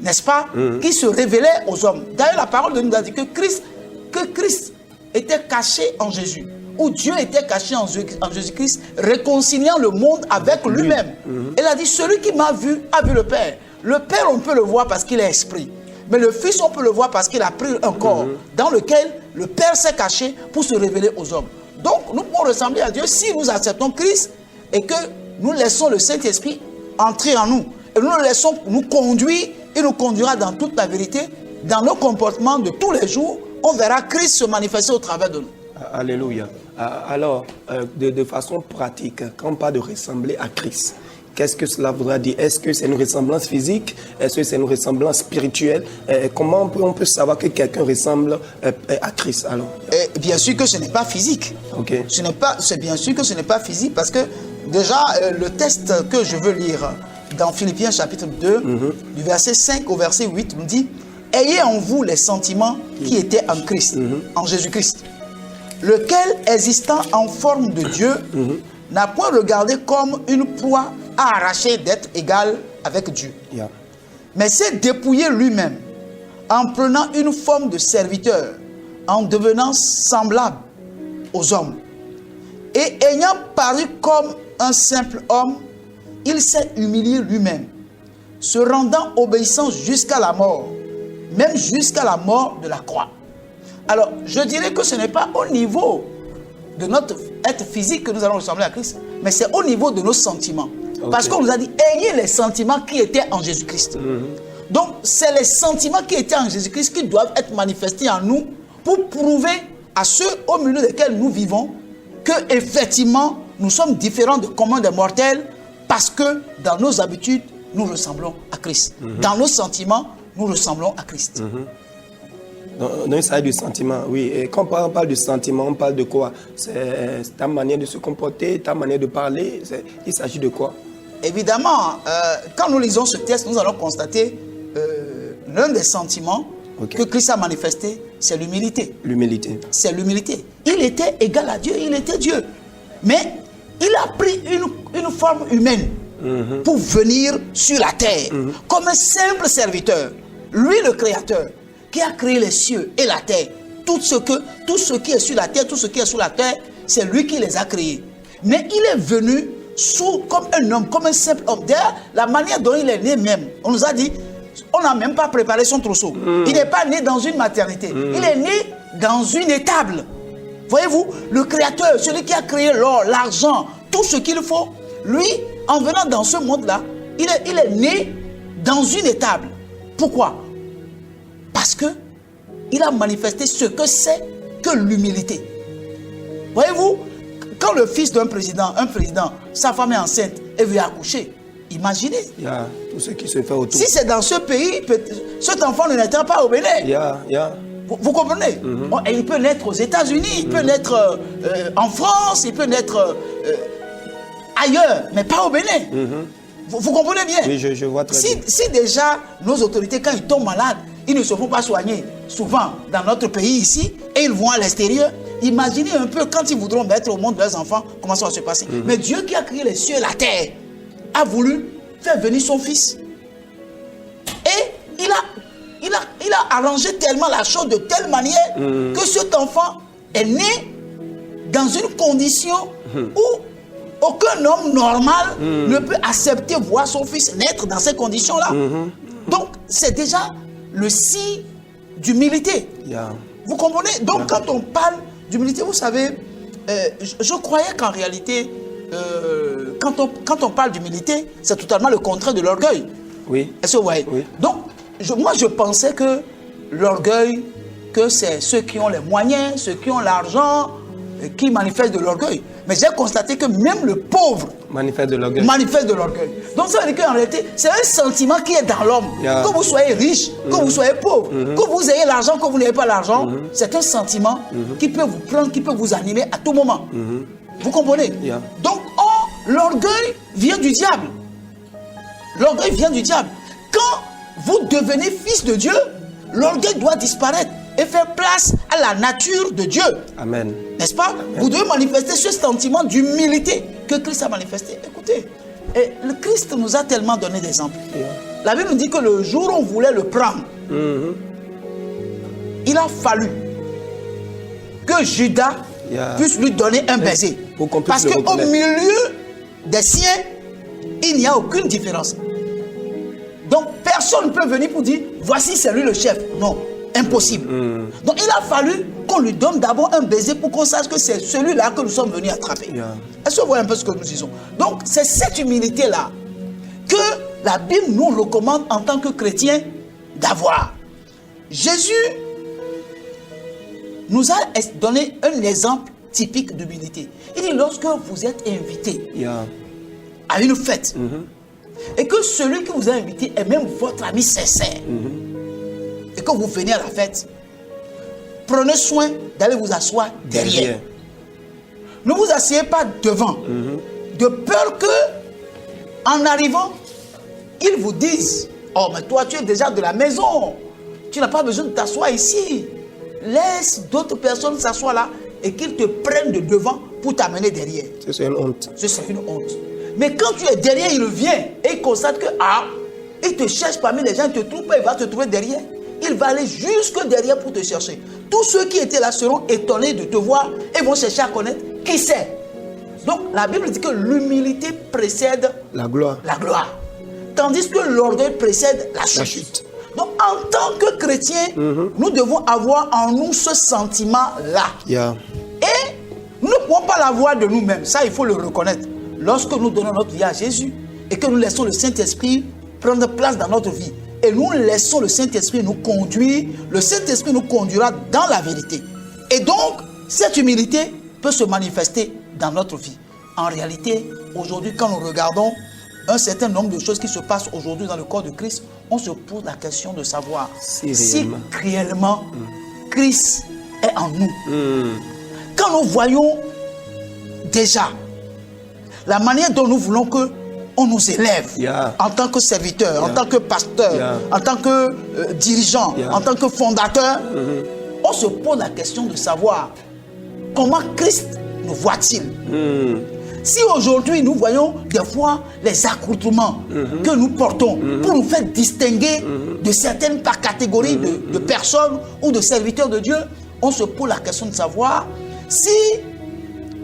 [SPEAKER 2] n'est-ce pas, qui se révélait aux hommes. D'ailleurs, la parole de nous a dit que Christ était caché en Jésus, où Dieu était caché en Jésus-Christ, réconciliant le monde avec lui-même. Elle a dit, celui qui m'a vu a vu le Père. Le Père, on peut le voir parce qu'il est esprit. Mais le Fils, on peut le voir parce qu'il a pris un corps dans lequel le Père s'est caché pour se révéler aux hommes. Donc, nous pouvons ressembler à Dieu si nous acceptons Christ et que nous laissons le Saint-Esprit entrer en nous. Et nous le laissons nous conduire, il nous conduira dans toute la vérité. Dans nos comportements de tous les jours, on verra Christ se manifester au travers de nous.
[SPEAKER 1] Alléluia. Alors, de façon pratique, quand on parle de ressembler à Christ, qu'est-ce que cela voudra dire? Est-ce que c'est une ressemblance physique? Est-ce que c'est une ressemblance spirituelle? Comment on peut savoir que quelqu'un ressemble à Christ alors?
[SPEAKER 2] Bien sûr que ce n'est pas physique.
[SPEAKER 1] Okay.
[SPEAKER 2] C'est bien sûr que ce n'est pas physique parce que déjà, le texte que je veux lire dans Philippiens chapitre 2, du verset 5 au verset 8, nous dit « Ayez en vous les sentiments qui étaient en Christ, en Jésus-Christ, lequel, existant en forme de Dieu, n'a point regardé comme une proie à arracher d'être égal avec Dieu. Mais s'est dépouillé lui-même en prenant une forme de serviteur, en devenant semblable aux hommes. Et ayant paru comme un simple homme, il s'est humilié lui-même, se rendant obéissant jusqu'à la mort, même jusqu'à la mort de la croix. » Alors, je dirais que ce n'est pas au niveau de notre être physique que nous allons ressembler à Christ, mais c'est au niveau de nos sentiments. Okay. Parce qu'on nous a dit, ayez les sentiments qui étaient en Jésus-Christ. Donc, c'est les sentiments qui étaient en Jésus-Christ qui doivent être manifestés en nous pour prouver à ceux au milieu desquels nous vivons que effectivement nous sommes différents de commun des mortels parce que dans nos habitudes, nous ressemblons à Christ. Dans nos sentiments, nous ressemblons à Christ.
[SPEAKER 1] Donc, il s'agit du sentiment, oui. Et quand on parle du sentiment, on parle de quoi? C'est ta manière de se comporter, ta manière de parler. Il s'agit de quoi?
[SPEAKER 2] Évidemment, quand nous lisons ce texte, nous allons constater l'un des sentiments que Christ a manifesté, c'est l'humilité. L'humilité. C'est l'humilité. Il était égal à Dieu, il était Dieu. Mais il a pris une forme humaine pour venir sur la terre comme un simple serviteur. Lui, le Créateur, qui a créé les cieux et la terre. Tout ce qui est sur la terre, tout ce qui est sous la terre, c'est lui qui les a créés. Mais il est venu comme un homme, comme un simple homme. D'ailleurs, la manière dont il est né même, on nous a dit, on n'a même pas préparé son trousseau. Il n'est pas né dans une maternité. Il est né dans une étable. Voyez-vous, le Créateur, celui qui a créé l'or, l'argent, tout ce qu'il faut, lui, en venant dans ce monde-là, il est né dans une étable. Pourquoi? Parce qu'il a manifesté ce que c'est que l'humilité. Voyez-vous, quand le fils d'un président, sa femme est enceinte et veut accoucher, imaginez.
[SPEAKER 1] Il y a tout ce qui se fait autour.
[SPEAKER 2] Si c'est dans ce pays, cet enfant ne naîtra pas au Bénin. Vous comprenez? Et il peut naître aux États-Unis, il peut naître en France, il peut naître ailleurs, mais pas au Bénin. Vous comprenez bien?
[SPEAKER 1] Oui, je vois très bien.
[SPEAKER 2] Si déjà nos autorités, quand ils tombent malades, ils ne se font pas soigner souvent dans notre pays ici, et ils vont à l'extérieur, imaginez un peu quand ils voudront mettre au monde leurs enfants, comment ça va se passer. Mais Dieu qui a créé les cieux et la terre a voulu faire venir son fils. Et il a arrangé tellement la chose de telle manière que cet enfant est né dans une condition où aucun homme normal ne peut accepter voir son fils naître dans ces conditions-là. Donc, c'est déjà le signe d'humilité. Vous comprenez? Donc, quand on parle d'humilité, vous savez, je croyais qu'en réalité, quand on parle d'humilité, c'est totalement le contraire de l'orgueil.
[SPEAKER 1] Oui.
[SPEAKER 2] Est-ce que vous voyez? Oui. Donc, moi, je pensais que l'orgueil, que c'est ceux qui ont les moyens, ceux qui ont l'argent, qui manifestent de l'orgueil. Mais j'ai constaté que même le pauvre manifeste de l'orgueil. Donc ça veut dire qu'en réalité, c'est un sentiment qui est dans l'homme. Que vous soyez riche, que vous soyez pauvre, que vous ayez l'argent, que vous n'ayez pas l'argent, c'est un sentiment qui peut vous prendre, qui peut vous animer à tout moment. Vous comprenez? Donc, l'orgueil vient du diable. L'orgueil vient du diable. Quand vous devenez fils de Dieu, l'orgueil doit disparaître et faire place à la nature de Dieu.
[SPEAKER 1] Amen.
[SPEAKER 2] N'est-ce pas? Amen. Vous devez manifester ce sentiment d'humilité que Christ a manifesté. Écoutez, le Christ nous a tellement donné d'exemples. La Bible nous dit que le jour où on voulait le prendre, il a fallu que Judas puisse lui donner un baiser. Parce qu'au milieu des siens, il n'y a aucune différence. Donc personne ne peut venir pour dire, voici c'est lui le chef. Non. Impossible. Donc il a fallu qu'on lui donne d'abord un baiser pour qu'on sache que c'est celui-là que nous sommes venus attraper. Est-ce que vous voyez un peu ce que nous disons? Donc c'est cette humilité-là que la Bible nous recommande en tant que chrétiens d'avoir. Jésus nous a donné un exemple typique d'humilité. Il dit lorsque vous êtes invité à une fête et que celui qui vous a invité est même votre ami sincère, et que vous venez à la fête, prenez soin d'aller vous asseoir derrière. Ne vous asseyez pas devant, de peur que, en arrivant, ils vous disent, oh mais toi tu es déjà de la maison, tu n'as pas besoin de t'asseoir ici. Laisse d'autres personnes s'asseoir là et qu'ils te prennent de devant pour t'amener derrière.
[SPEAKER 1] C'est une honte.
[SPEAKER 2] C'est une honte. Mais quand tu es derrière, il vient et il constate que, il te cherche parmi les gens, il ne te trouve pas, il va te trouver derrière. Il va aller jusque derrière pour te chercher. Tous ceux qui étaient là seront étonnés de te voir et vont chercher à connaître qui c'est. Donc la Bible dit que l'humilité précède
[SPEAKER 1] la gloire.
[SPEAKER 2] Tandis que l'orgueil précède la chute. Donc en tant que chrétiens, nous devons avoir en nous ce sentiment-là. Et nous ne pouvons pas l'avoir de nous-mêmes. Ça, il faut le reconnaître. Lorsque nous donnons notre vie à Jésus et que nous laissons le Saint-Esprit prendre place dans notre vie, et nous laissons le Saint-Esprit nous conduire, le Saint-Esprit nous conduira dans la vérité. Et donc, cette humilité peut se manifester dans notre vie. En réalité, aujourd'hui, quand nous regardons un certain nombre de choses qui se passent aujourd'hui dans le corps de Christ, on se pose la question de savoir si réellement Christ est en nous. Quand nous voyons déjà la manière dont nous voulons que on nous élève en tant que serviteur, en tant que pasteur, en tant que dirigeant, en tant que fondateur, on se pose la question de savoir comment Christ nous voit-il. Si aujourd'hui nous voyons des fois les accoutrements que nous portons pour nous faire distinguer de certaines catégories de personnes ou de serviteurs de Dieu, on se pose la question de savoir si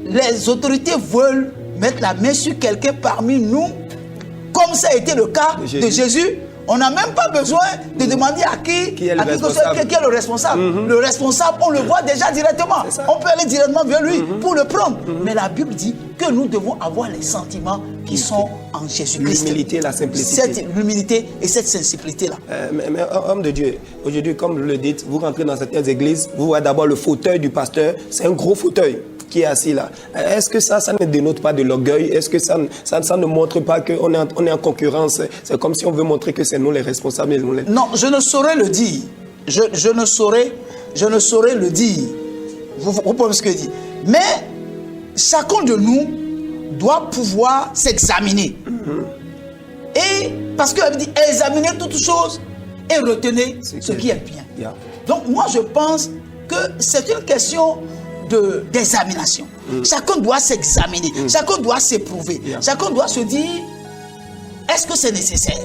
[SPEAKER 2] les autorités veulent mettre la main sur quelqu'un parmi nous, comme ça a été le cas de Jésus. On n'a même pas besoin de demander à qui est le responsable. Le responsable, on le voit déjà directement. On peut aller directement vers lui pour le prendre. Mais la Bible dit que nous devons avoir les sentiments qui sont en Jésus-Christ.
[SPEAKER 1] L'humilité, la simplicité.
[SPEAKER 2] L'humilité et cette simplicité-là.
[SPEAKER 1] Mais homme de Dieu, aujourd'hui, comme vous le dites, vous rentrez dans certaines églises, vous voyez d'abord le fauteuil du pasteur. C'est un gros fauteuil. qui est assis là. Est-ce que ça ne dénote pas de l'orgueil? Est-ce que ça ne montre pas qu'on est en concurrence? C'est comme si on veut montrer que c'est nous les responsables.
[SPEAKER 2] Non, je ne saurais le dire. Je ne saurais le dire. Vous comprenez ce que je dis? Mais chacun de nous doit pouvoir s'examiner. Et parce qu'elle dit examiner toutes choses et retenez ce qui est bien.
[SPEAKER 1] Yeah.
[SPEAKER 2] Donc moi je pense que c'est une question d'examination. Chacun doit s'examiner, chacun doit s'éprouver, chacun doit se dire est-ce que c'est nécessaire?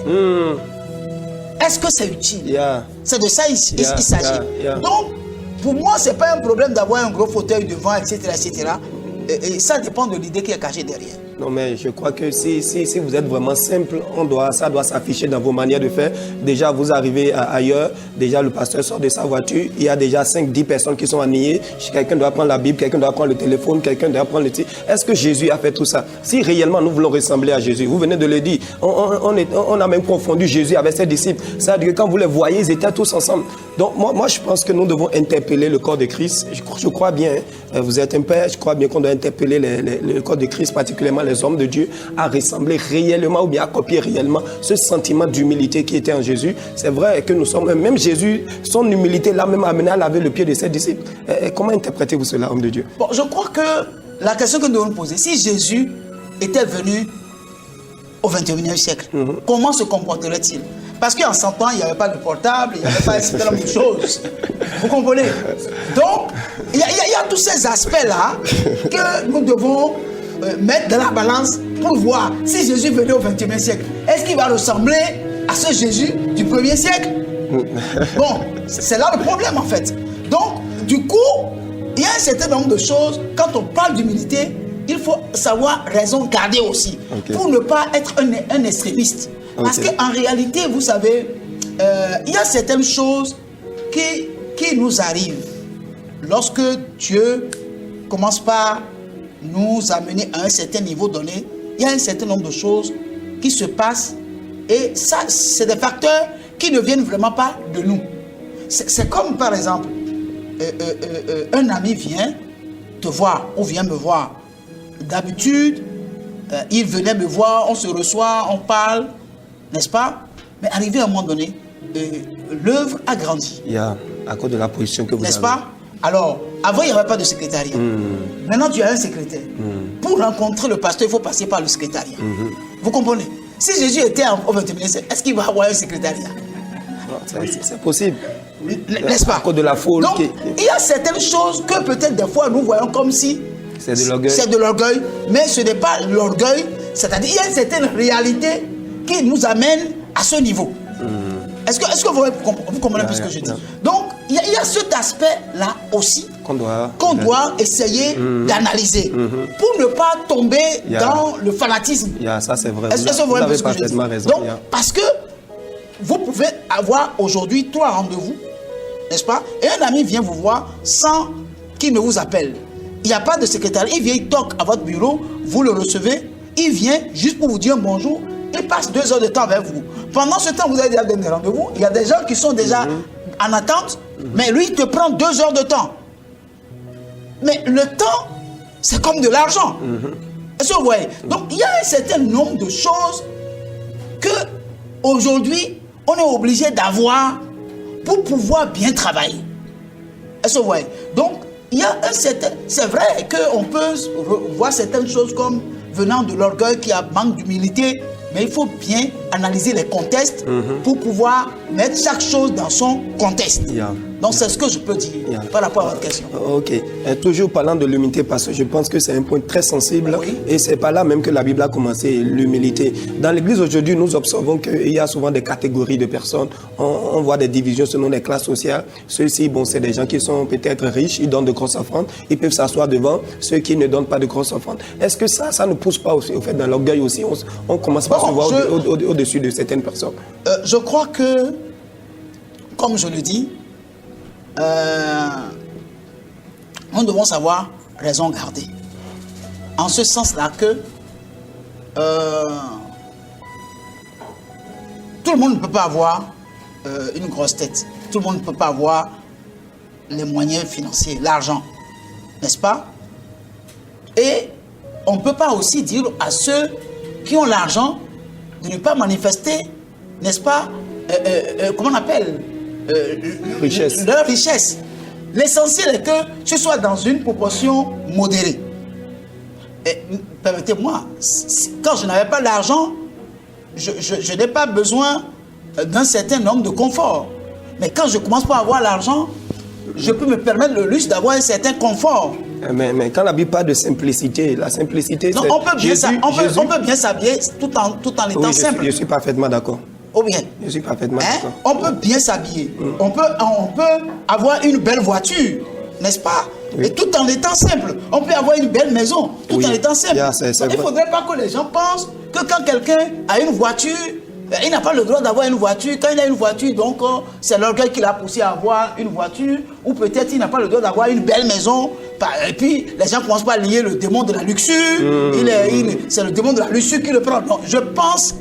[SPEAKER 2] Est-ce que c'est utile? C'est de ça il s'agit. Donc pour moi c'est pas un problème d'avoir un gros fauteuil devant, etc. etc. Et ça dépend de l'idée qui est cachée derrière.
[SPEAKER 1] Non, mais je crois que si vous êtes vraiment simple, ça doit s'afficher dans vos manières de faire. Déjà, vous arrivez ailleurs, déjà le pasteur sort de sa voiture, il y a déjà 5-10 personnes qui sont alignées. Quelqu'un doit prendre la Bible, quelqu'un doit prendre le téléphone, quelqu'un doit prendre le titre. Est-ce que Jésus a fait tout ça? Si réellement nous voulons ressembler à Jésus, vous venez de le dire, on a même confondu Jésus avec ses disciples. C'est-à-dire que quand vous les voyez, ils étaient tous ensemble. Donc moi je pense que nous devons interpeller le corps de Christ. Je crois bien, vous êtes un père, je crois bien qu'on doit interpeller le corps de Christ, particulièrement les hommes de Dieu, à ressembler réellement ou bien à copier réellement ce sentiment d'humilité qui était en Jésus. C'est vrai que nous sommes, même Jésus, son humilité l'a même amené à laver le pied de ses disciples. Comment interprétez-vous cela, homme de Dieu?
[SPEAKER 2] Bon, je crois que la question que nous devons nous poser, si Jésus était venu au 21e siècle, comment se comporterait-il? Parce qu'en 100 ans, il n'y avait pas de portable, il n'y avait pas un certain nombre de choses. Vous comprenez? Donc, il y a tous ces aspects-là que nous devons mettre dans la balance pour voir si Jésus venait au 21e siècle. Est-ce qu'il va ressembler à ce Jésus du 1er siècle? Bon, c'est là le problème en fait. Donc, du coup, il y a un certain nombre de choses. Quand on parle d'humilité, il faut savoir raison garder aussi. Pour ne pas être un extrémiste. Parce qu'en réalité, vous savez, il y a certaines choses qui nous arrivent lorsque Dieu commence par nous amener à un certain niveau donné. Il y a un certain nombre de choses qui se passent et ça, c'est des facteurs qui ne viennent vraiment pas de nous. C'est comme par exemple, un ami vient te voir ou vient me voir. D'habitude, il venait me voir, on se reçoit, on parle, n'est-ce pas? Mais arrivé à un moment donné, l'œuvre a grandi.
[SPEAKER 1] À cause de la position que vous avez.
[SPEAKER 2] N'est-ce pas? Alors, avant, il n'y avait pas de secrétariat. Maintenant, tu as un secrétaire. Pour rencontrer le pasteur, il faut passer par le secrétariat. Vous comprenez? Si Jésus était au 21e siècle, est-ce qu'il va avoir un secrétariat?
[SPEAKER 1] C'est possible.
[SPEAKER 2] N'est-ce pas?
[SPEAKER 1] À cause de la foule.
[SPEAKER 2] Donc, il y a certaines choses que peut-être des fois, nous voyons comme si
[SPEAKER 1] c'est de l'orgueil.
[SPEAKER 2] C'est de l'orgueil, mais ce n'est pas l'orgueil. C'est-à-dire, il y a une certaine réalité qui nous amène à ce niveau. Est-ce que vous comprenez un peu ce que je dis? Donc, il y a cet aspect-là aussi qu'on doit essayer d'analyser pour ne pas tomber dans le fanatisme.
[SPEAKER 1] Ça, c'est vrai.
[SPEAKER 2] Est-ce que vous avez parfaitement raison. Donc, parce que vous pouvez avoir aujourd'hui 3 rendez-vous, n'est-ce pas? Et un ami vient vous voir sans qu'il ne vous appelle. Il n'y a pas de secrétaire. Il vient, il toque à votre bureau, vous le recevez, il vient juste pour vous dire bonjour. Il passe 2 heures de temps avec vous. Pendant ce temps, vous avez déjà donné rendez-vous. Il y a des gens qui sont déjà en attente, mais lui, il te prend 2 heures de temps. Mais le temps, c'est comme de l'argent. Est-ce que vous voyez? Donc, il y a un certain nombre de choses que, aujourd'hui, on est obligé d'avoir pour pouvoir bien travailler. Est-ce que vous voyez? Donc, il y a un certain... C'est vrai qu'on peut voir certaines choses comme venant de l'orgueil qui a manque d'humilité, mais il faut bien analyser les contextes pour pouvoir mettre chaque chose dans son contexte. Donc c'est ce que je peux dire par rapport à votre question.
[SPEAKER 1] Ok. Toujours parlant de l'humilité, parce que je pense que c'est un point très sensible et c'est par là même que la Bible a commencé, l'humilité. Dans l'église aujourd'hui, nous observons qu'il y a souvent des catégories de personnes. On voit des divisions selon les classes sociales. Ceux-ci, bon, c'est des gens qui sont peut-être riches, ils donnent de grosses offrandes, ils peuvent s'asseoir devant ceux qui ne donnent pas de grosses offrandes. Est-ce que ça ne pousse pas aussi, au fait, dans l'orgueil aussi, on commence pas à se voir au-dessus de certaines personnes?
[SPEAKER 2] Je crois que, comme je le dis, nous devons savoir raison garder. En ce sens-là que tout le monde ne peut pas avoir une grosse tête. Tout le monde ne peut pas avoir les moyens financiers, l'argent. N'est-ce pas? Et on ne peut pas aussi dire à ceux qui ont l'argent de ne pas manifester, n'est-ce pas, comment on appelle
[SPEAKER 1] Richesse.
[SPEAKER 2] Leur richesse. L'essentiel est que ce soit dans une proportion modérée. Et permettez-moi, quand je n'avais pas d'argent, je n'ai pas besoin d'un certain nombre de confort. Mais quand je commence par avoir l'argent, je peux me permettre le luxe d'avoir un certain confort.
[SPEAKER 1] Mais quand la Bible parle de simplicité, la simplicité,
[SPEAKER 2] non,
[SPEAKER 1] c'est...
[SPEAKER 2] on peut bien s'habiller tout en étant simple.
[SPEAKER 1] Je suis parfaitement d'accord.
[SPEAKER 2] Ou bien,
[SPEAKER 1] Je suis parfaitement d'accord.
[SPEAKER 2] on peut bien s'habiller. On peut avoir une belle voiture, n'est-ce pas?
[SPEAKER 1] Oui.
[SPEAKER 2] Et tout en étant simple. On peut avoir une belle maison, tout en étant simple. Il ne faudrait pas que les gens pensent que quand quelqu'un a une voiture, il n'a pas le droit d'avoir une voiture. Quand il a une voiture, donc c'est l'orgueil qui l'a poussé à avoir une voiture. Ou peut-être il n'a pas le droit d'avoir une belle maison. Et puis les gens commencent pas à lier le démon de la luxure. C'est le démon de la luxure qui le prend. Donc, je pense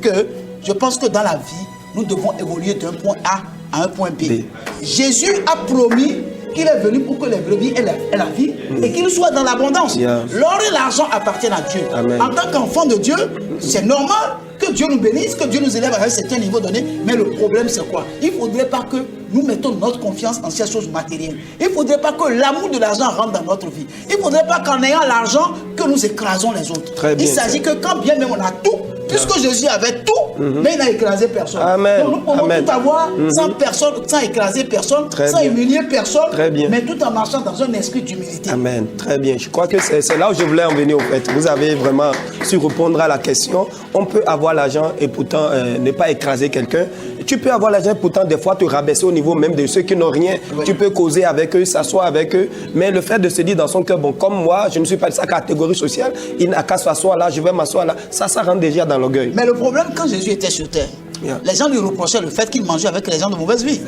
[SPEAKER 2] que dans la vie, nous devons évoluer d'un point A à un point B. Jésus a promis qu'il est venu pour que les brebis aient la vie et qu'il soit dans l'abondance. L'or et l'argent appartiennent à Dieu.
[SPEAKER 1] Amen.
[SPEAKER 2] En tant qu'enfant de Dieu, c'est normal que Dieu nous bénisse, que Dieu nous élève à un certain niveau donné. Mais le problème, c'est quoi? Il ne faudrait pas que nous mettons notre confiance en ces choses matérielles. Il ne faudrait pas que l'amour de l'argent rentre dans notre vie. Il ne faudrait pas qu'en ayant l'argent, que nous écrasons les autres.
[SPEAKER 1] Très bien,
[SPEAKER 2] il s'agit que quand bien même on a tout, puisque Jésus avait tout, mais il n'a écrasé personne.
[SPEAKER 1] Amen.
[SPEAKER 2] Donc nous pouvons tout avoir sans écraser personne, sans humilier personne, mais tout en marchant dans un esprit d'humilité.
[SPEAKER 1] Amen. Très bien. Je crois que c'est là où je voulais en venir au fait. Vous avez vraiment su répondre à la question. On peut avoir l'argent et pourtant ne pas écraser quelqu'un. Tu peux avoir l'argent et pourtant des fois te rabaisser au niveau même de ceux qui n'ont rien. Oui. Tu peux causer avec eux, s'asseoir avec eux. Mais le fait de se dire dans son cœur, bon, comme moi, je ne suis pas de sa catégorie sociale, il n'a qu'à s'asseoir là, je vais m'asseoir là. Ça rentre déjà dans l'orgueil.
[SPEAKER 2] Mais le problème, quand Jésus était sur terre, les gens lui reprochaient le fait qu'il mangeait avec les gens de mauvaise vie.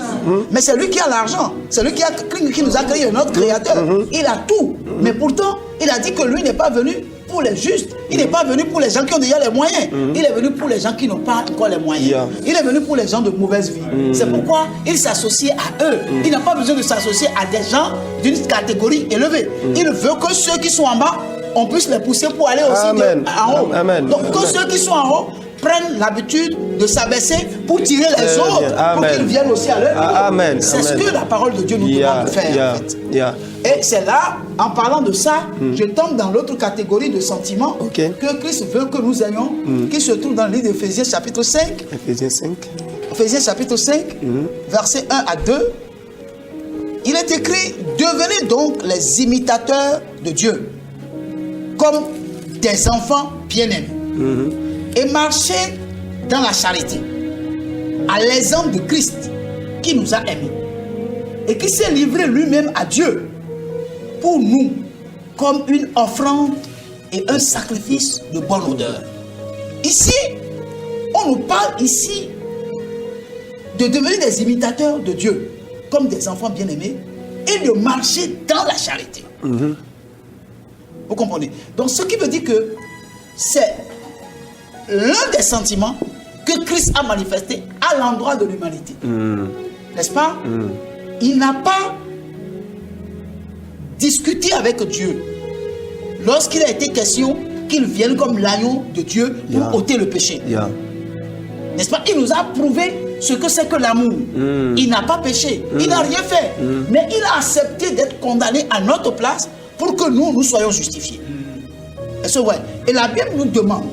[SPEAKER 2] Mais c'est lui qui a l'argent. C'est lui qui nous a créé, notre créateur. Il a tout. Mais pourtant, il a dit que lui n'est pas venu pour les justes. Il n'est pas venu pour les gens qui ont déjà les moyens. Il est venu pour les gens qui n'ont pas encore les moyens. Il est venu pour les gens de mauvaise vie. C'est pourquoi il s'associe à eux. Il n'a pas besoin de s'associer à des gens d'une catégorie élevée. Il veut que ceux qui sont en bas, on puisse les pousser pour aller aussi en haut.
[SPEAKER 1] Amen.
[SPEAKER 2] Donc que ceux qui sont en haut prennent l'habitude de s'abaisser pour tirer les autres, pour qu'ils viennent aussi à leur niveau. C'est ce que la parole de Dieu nous demande de faire. En fait. Et c'est là, en parlant de ça, je tombe dans l'autre catégorie de sentiments que Christ veut que nous ayons, qui se trouve dans le livre d'Éphésiens chapitre 5. Éphésiens chapitre 5, versets 1 à 2. Il est écrit, devenez donc les imitateurs de Dieu, comme des enfants bien-aimés. Et marchez dans la charité, à l'exemple de Christ qui nous a aimés et qui s'est livré lui-même à Dieu pour nous comme une offrande et un sacrifice de bonne odeur. Ici, on nous parle ici de devenir des imitateurs de Dieu comme des enfants bien-aimés et de marcher dans la charité. Vous comprenez? Donc ce qui veut dire que c'est l'un des sentiments que Christ a manifesté à l'endroit de l'humanité. N'est-ce pas? Il n'a pas discuté avec Dieu lorsqu'il a été question qu'il vienne comme l'agneau de Dieu pour ôter le péché. N'est-ce pas? Il nous a prouvé ce que c'est que l'amour. Il n'a pas péché, il n'a rien fait, mais il a accepté d'être condamné à notre place pour que nous soyons justifiés. Est-ce vrai? Et la Bible nous demande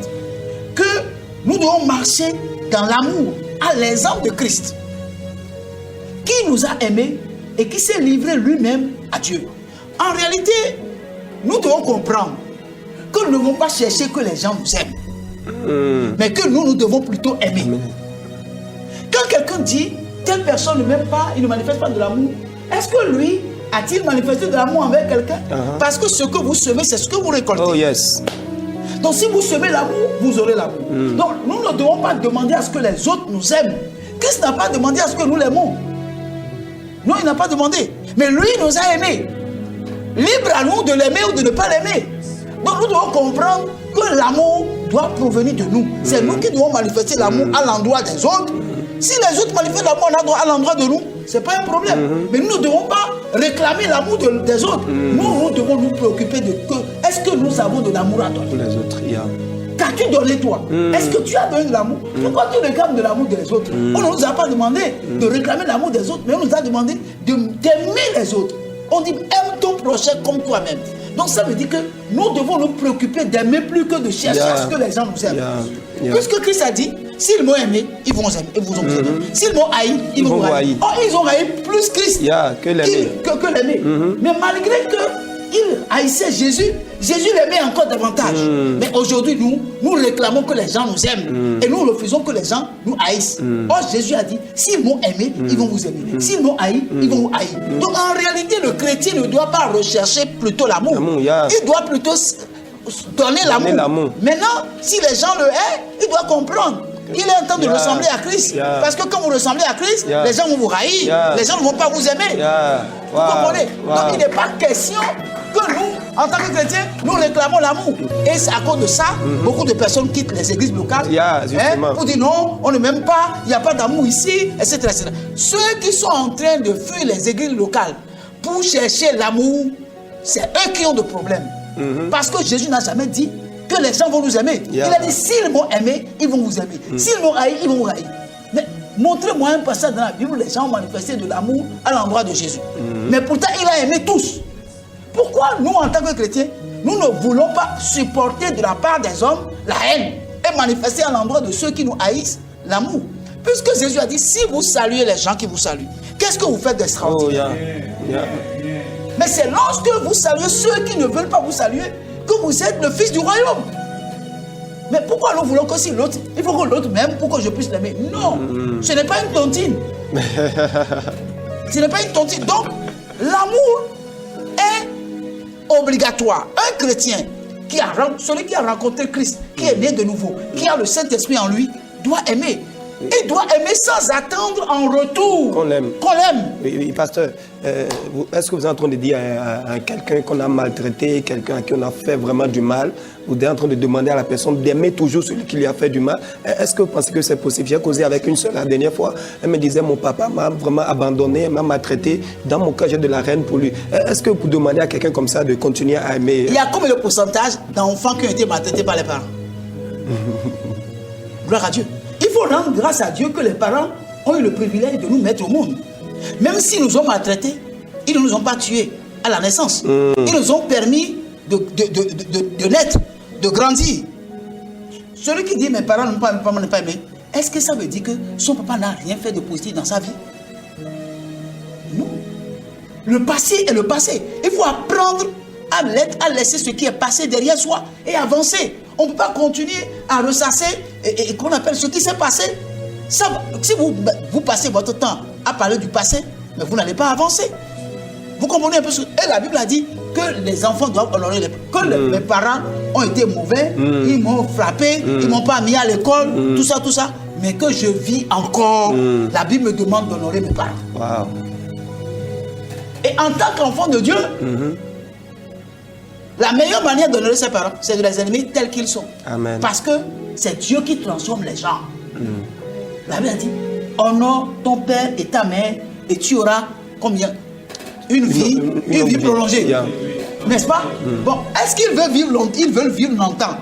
[SPEAKER 2] que nous devons marcher dans l'amour à l'exemple de Christ qui nous a aimés et qui s'est livré lui-même à Dieu. En réalité, nous devons comprendre que nous ne devons pas chercher que les gens nous aiment, mais que nous devons plutôt aimer. Quand quelqu'un dit telle personne ne m'aime pas, il ne manifeste pas de l'amour, est-ce que lui a-t-il manifesté de l'amour envers quelqu'un? Parce que ce que vous semez, c'est ce que vous récoltez.
[SPEAKER 1] Oh yes.
[SPEAKER 2] Donc si vous semez l'amour, vous aurez l'amour. Donc nous ne devons pas demander à ce que les autres nous aiment. Christ n'a pas demandé à ce que nous l'aimons. Non, il n'a pas demandé. Mais lui, il nous a aimés. Libre à nous de l'aimer ou de ne pas l'aimer. Donc nous devons comprendre que l'amour doit provenir de nous. C'est nous qui devons manifester l'amour à l'endroit des autres. Si les autres manifestent l'amour à l'endroit de nous, ce n'est pas un problème. Mais nous ne devons pas réclamer l'amour des autres. Nous devons nous préoccuper de que est-ce que nous avons de l'amour à donner?
[SPEAKER 1] Pour les autres,
[SPEAKER 2] Qu'as-tu donné toi? Est-ce que tu as donné de l'amour? Pourquoi tu réclames de l'amour des autres? On ne nous a pas demandé de réclamer l'amour des autres, mais on nous a demandé d'aimer les autres. On dit aime ton prochain comme toi-même. Donc ça veut dire que nous devons nous préoccuper d'aimer plus que de chercher à ce que les gens nous aiment. Puisque Christ a dit, s'ils m'ont aimé, ils vont aimer. S'ils m'ont haï, ils vont vous haïr. Or, ils ont haï plus Christ
[SPEAKER 1] que l'aimer.
[SPEAKER 2] Mais malgré qu'ils haïssaient Jésus, Jésus l'aimait encore davantage. Mais aujourd'hui, nous réclamons que les gens nous aiment. Et nous refusons que les gens nous haïssent. Or, Jésus a dit, s'ils m'ont aimé, ils vont vous aimer. S'ils m'ont haï, ils vont vous haïr. Donc, en réalité, le chrétien ne doit pas rechercher plutôt l'amour. Il doit plutôt donner l'amour. Maintenant, si les gens le haïssent, il doit comprendre. Il est en train de ressembler à Christ. Parce que quand vous ressemblez à Christ, les gens vont vous haïr. Les gens ne vont pas vous aimer. Vous comprenez? Donc, il n'est pas question que nous, en tant que chrétiens, nous réclamons l'amour. Et c'est à cause de ça, beaucoup de personnes quittent les églises locales pour dire non, on ne m'aime pas, il n'y a pas d'amour ici, etc., etc. Ceux qui sont en train de fuir les églises locales pour chercher l'amour, c'est eux qui ont des problèmes. Parce que Jésus n'a jamais dit que les gens vont nous aimer. Il a dit, s'ils m'ont aimé, ils vont vous aimer. S'ils m'ont haï, ils vont vous haïr. Mais montrez-moi un passage dans la Bible où les gens ont manifesté de l'amour à l'endroit de Jésus. Mais pourtant, il a aimé tous. Pourquoi nous, en tant que chrétiens, nous ne voulons pas supporter de la part des hommes la haine et manifester à l'endroit de ceux qui nous haïssent l'amour? Puisque Jésus a dit, si vous saluez les gens qui vous saluent, qu'est-ce que vous faites d'extraordinaire? Mais c'est lorsque vous saluez ceux qui ne veulent pas vous saluer que vous êtes le fils du royaume. Mais pourquoi nous voulons que si l'autre, il faut que l'autre m'aime pour que je puisse l'aimer? Non, ce n'est pas une tontine. Ce n'est pas une tontine. Donc, l'amour est obligatoire. Un chrétien, celui qui a rencontré Christ, qui est né de nouveau, qui a le Saint-Esprit en lui, doit aimer. Il doit aimer sans attendre en retour
[SPEAKER 1] qu'on l'aime.
[SPEAKER 2] Oui,
[SPEAKER 1] pasteur, est-ce que vous êtes en train de dire à quelqu'un qu'on a maltraité, quelqu'un à qui on a fait vraiment du mal, vous êtes en train de demander à la personne d'aimer toujours celui qui lui a fait du mal? Est-ce que vous pensez que c'est possible? J'ai causé avec une seule la dernière fois. Elle me disait, mon papa m'a vraiment abandonné, m'a maltraité. Dans mon cas, j'ai de la haine pour lui. Est-ce que vous demandez à quelqu'un comme ça de continuer à aimer?
[SPEAKER 2] Il y a combien de pourcentage d'enfants qui ont été maltraités par les parents? Gloire à Dieu. Il faut rendre grâce à Dieu que les parents ont eu le privilège de nous mettre au monde. Même s'ils nous ont maltraités, ils ne nous ont pas tués à la naissance. Ils nous ont permis de naître, de grandir. Celui qui dit mes parents n'ont pas aimé, est-ce que ça veut dire que son papa n'a rien fait de positif dans sa vie? Non. Le passé est le passé. Il faut apprendre à laisser ce qui est passé derrière soi et avancer. On ne peut pas continuer à ressasser et qu'on appelle ce qui s'est passé. Ça, si vous passez votre temps à parler du passé, mais vous n'allez pas avancer. Vous comprenez un peu ce que... Et la Bible a dit que les enfants doivent honorer mes parents ont été mauvais, ils m'ont frappé, ils ne m'ont pas mis à l'école, tout ça. Mais que je vis encore, la Bible me demande d'honorer mes parents.
[SPEAKER 1] Wow.
[SPEAKER 2] Et en tant qu'enfant de Dieu, la meilleure manière d'honorer ses parents, c'est de les aimer tels qu'ils sont.
[SPEAKER 1] Amen.
[SPEAKER 2] Parce que c'est Dieu qui transforme les gens. La Bible a dit, honore ton père et ta mère et tu auras combien? Une vie prolongée. Yeah. N'est-ce pas? Bon, est-ce qu'ils veulent vivre longtemps? Ils veulent vivre longtemps.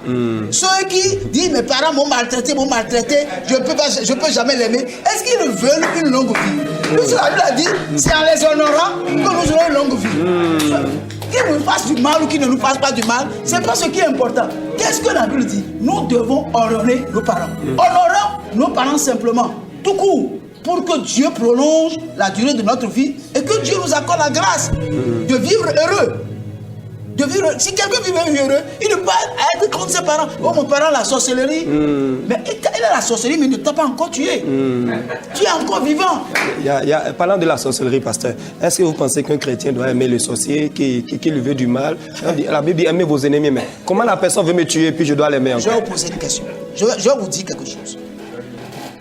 [SPEAKER 2] Ceux qui disent mes parents m'ont maltraité, je ne peux jamais l'aimer. Est-ce qu'ils veulent une longue vie? Puisque la Bible a dit, c'est en les honorant que nous aurons une longue vie. Qu'ils nous fassent du mal ou qu'ils ne nous fassent pas du mal, ce n'est pas ce qui est important. Qu'est-ce que la Bible dit? Nous devons honorer nos parents. Honorons nos parents simplement, tout court, pour que Dieu prolonge la durée de notre vie et que Dieu nous accorde la grâce de vivre heureux. Si quelqu'un vit heureux, il ne peut pas être contre ses parents. Oh, mon parent, la sorcellerie. Mais il a la sorcellerie, mais il ne t'a pas encore tué. Tu es encore vivant.
[SPEAKER 1] Parlant de la sorcellerie, pasteur, est-ce que vous pensez qu'un chrétien doit aimer le sorcier qui lui veut du mal? La Bible dit aimez vos ennemis, mais comment la personne veut me tuer puis je dois l'aimer encore?
[SPEAKER 2] Je vais vous poser une question. Je vais vous dire quelque chose.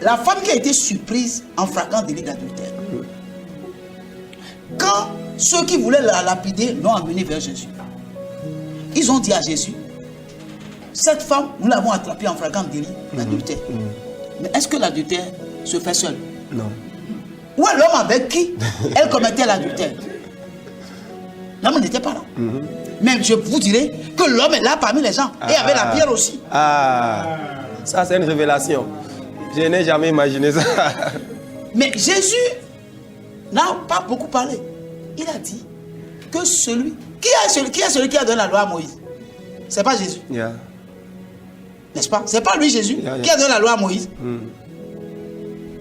[SPEAKER 2] La femme qui a été surprise en flagrant délit d'adultère, quand ceux qui voulaient la lapider l'ont emmenée vers Jésus, ils ont dit à Jésus, cette femme, nous l'avons attrapée en flagrant délit d'adultère. Mais est-ce que l'adultère se fait seul?
[SPEAKER 1] Non.
[SPEAKER 2] Ou l'homme avec qui elle commettait l'adultère? L'homme n'était pas là. Mais je vous dirai que l'homme est là parmi les gens. Et avec la pierre aussi.
[SPEAKER 1] Ah, ça c'est une révélation. Je n'ai jamais imaginé ça.
[SPEAKER 2] Mais Jésus n'a pas beaucoup parlé. Il a dit que celui... Qui est celui qui a donné la loi à Moïse? C'est pas Jésus.
[SPEAKER 1] Yeah.
[SPEAKER 2] N'est-ce pas? C'est pas lui Jésus qui a donné la loi à Moïse.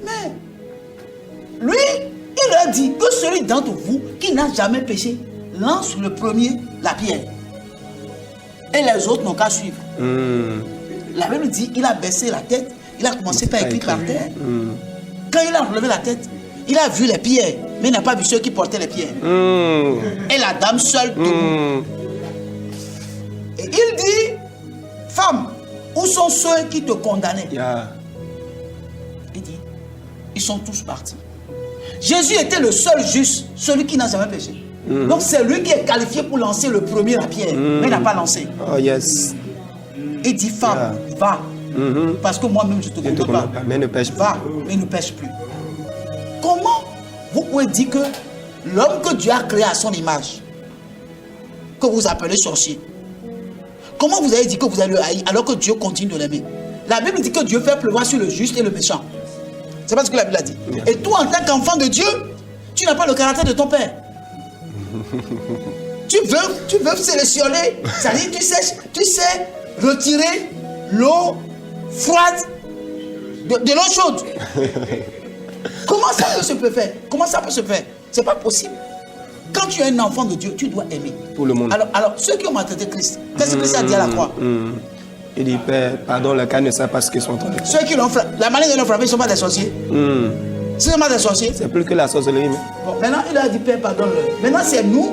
[SPEAKER 2] Mais lui, il a dit que celui d'entre vous qui n'a jamais péché lance le premier la pierre. Et les autres n'ont qu'à suivre. La Bible dit, il a baissé la tête, il a commencé par écrire par terre. Quand il a relevé la tête, il a vu les pierres, mais il n'a pas vu ceux qui portaient les pierres. Et la dame seule debout. Et il dit, femme, où sont ceux qui te condamnaient? Il dit, ils sont tous partis. Jésus était le seul juste, celui qui n'a jamais péché. Donc c'est lui qui est qualifié pour lancer le premier la pierre, mais il n'a pas lancé.
[SPEAKER 1] Oh yes.
[SPEAKER 2] Il dit, femme, va. Parce que moi-même je te condamne pas.
[SPEAKER 1] Mais ne pêche pas.
[SPEAKER 2] Va, mais ne pêche plus. Comment vous pouvez dire que l'homme que Dieu a créé à son image, que vous appelez sorcier, comment vous avez dit que vous allez le haïr alors que Dieu continue de l'aimer? La Bible dit que Dieu fait pleuvoir sur le juste et le méchant. C'est pas ce que la Bible a dit. Et toi, en tant qu'enfant de Dieu, tu n'as pas le caractère de ton père. Tu veux sélectionner, c'est-à-dire tu sais retirer l'eau froide de l'eau chaude. Comment ça peut se faire? Comment ça peut se faire? C'est pas possible. Quand tu es un enfant de Dieu, tu dois aimer.
[SPEAKER 1] Pour le monde.
[SPEAKER 2] Alors ceux qui ont maltraité Christ, qu'est-ce que Christ a dit à la croix?
[SPEAKER 1] Il dit, Père, pardon, le cas ne sait pas ce qu'ils sont en train de faire.
[SPEAKER 2] Ceux qui l'ont frappé, la manière de l'ont frappé, ils ne sont pas des sorciers. Ce ne sont pas des sorciers.
[SPEAKER 1] C'est plus que la sorcellerie. Mais...
[SPEAKER 2] Bon, maintenant, il a dit, Père, pardonne-le. Maintenant, c'est nous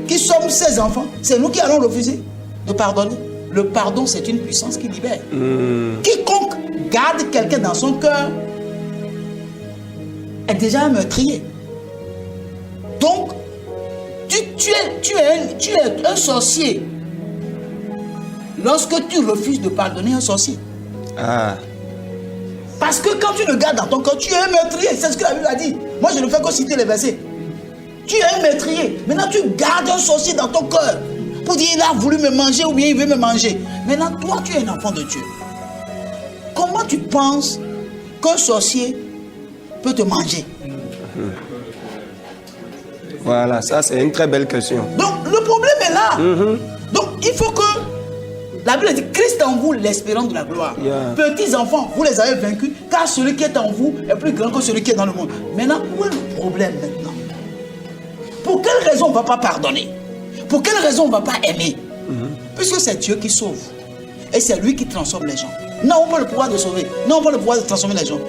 [SPEAKER 2] qui sommes ses enfants. C'est nous qui allons refuser de pardonner. Le pardon, c'est une puissance qui libère. Quiconque garde quelqu'un dans son cœur est déjà un meurtrier. Donc, tu es un sorcier lorsque tu refuses de pardonner un sorcier. Parce que quand tu le gardes dans ton cœur, tu es un meurtrier. C'est ce que la Bible a dit. Moi, je ne fais que citer les versets. Tu es un meurtrier. Maintenant, tu gardes un sorcier dans ton cœur pour dire il a voulu me manger ou bien il veut me manger. Maintenant, toi, tu es un enfant de Dieu. Comment tu penses qu'un sorcier peut te manger?
[SPEAKER 1] Voilà, ça c'est une très belle question.
[SPEAKER 2] Donc, le problème est là. Donc, il faut que... La Bible dit, Christ en vous, l'espérance de la gloire. Petits enfants, vous les avez vaincus, car celui qui est en vous est plus grand que celui qui est dans le monde. Maintenant, où est le problème maintenant? Pour quelle raison on ne va pas pardonner? Pour quelle raison on ne va pas aimer? Puisque c'est Dieu qui sauve. Et c'est lui qui transforme les gens. Nous n'avons pas le pouvoir de sauver. Nous n'avons pas le pouvoir de transformer les gens.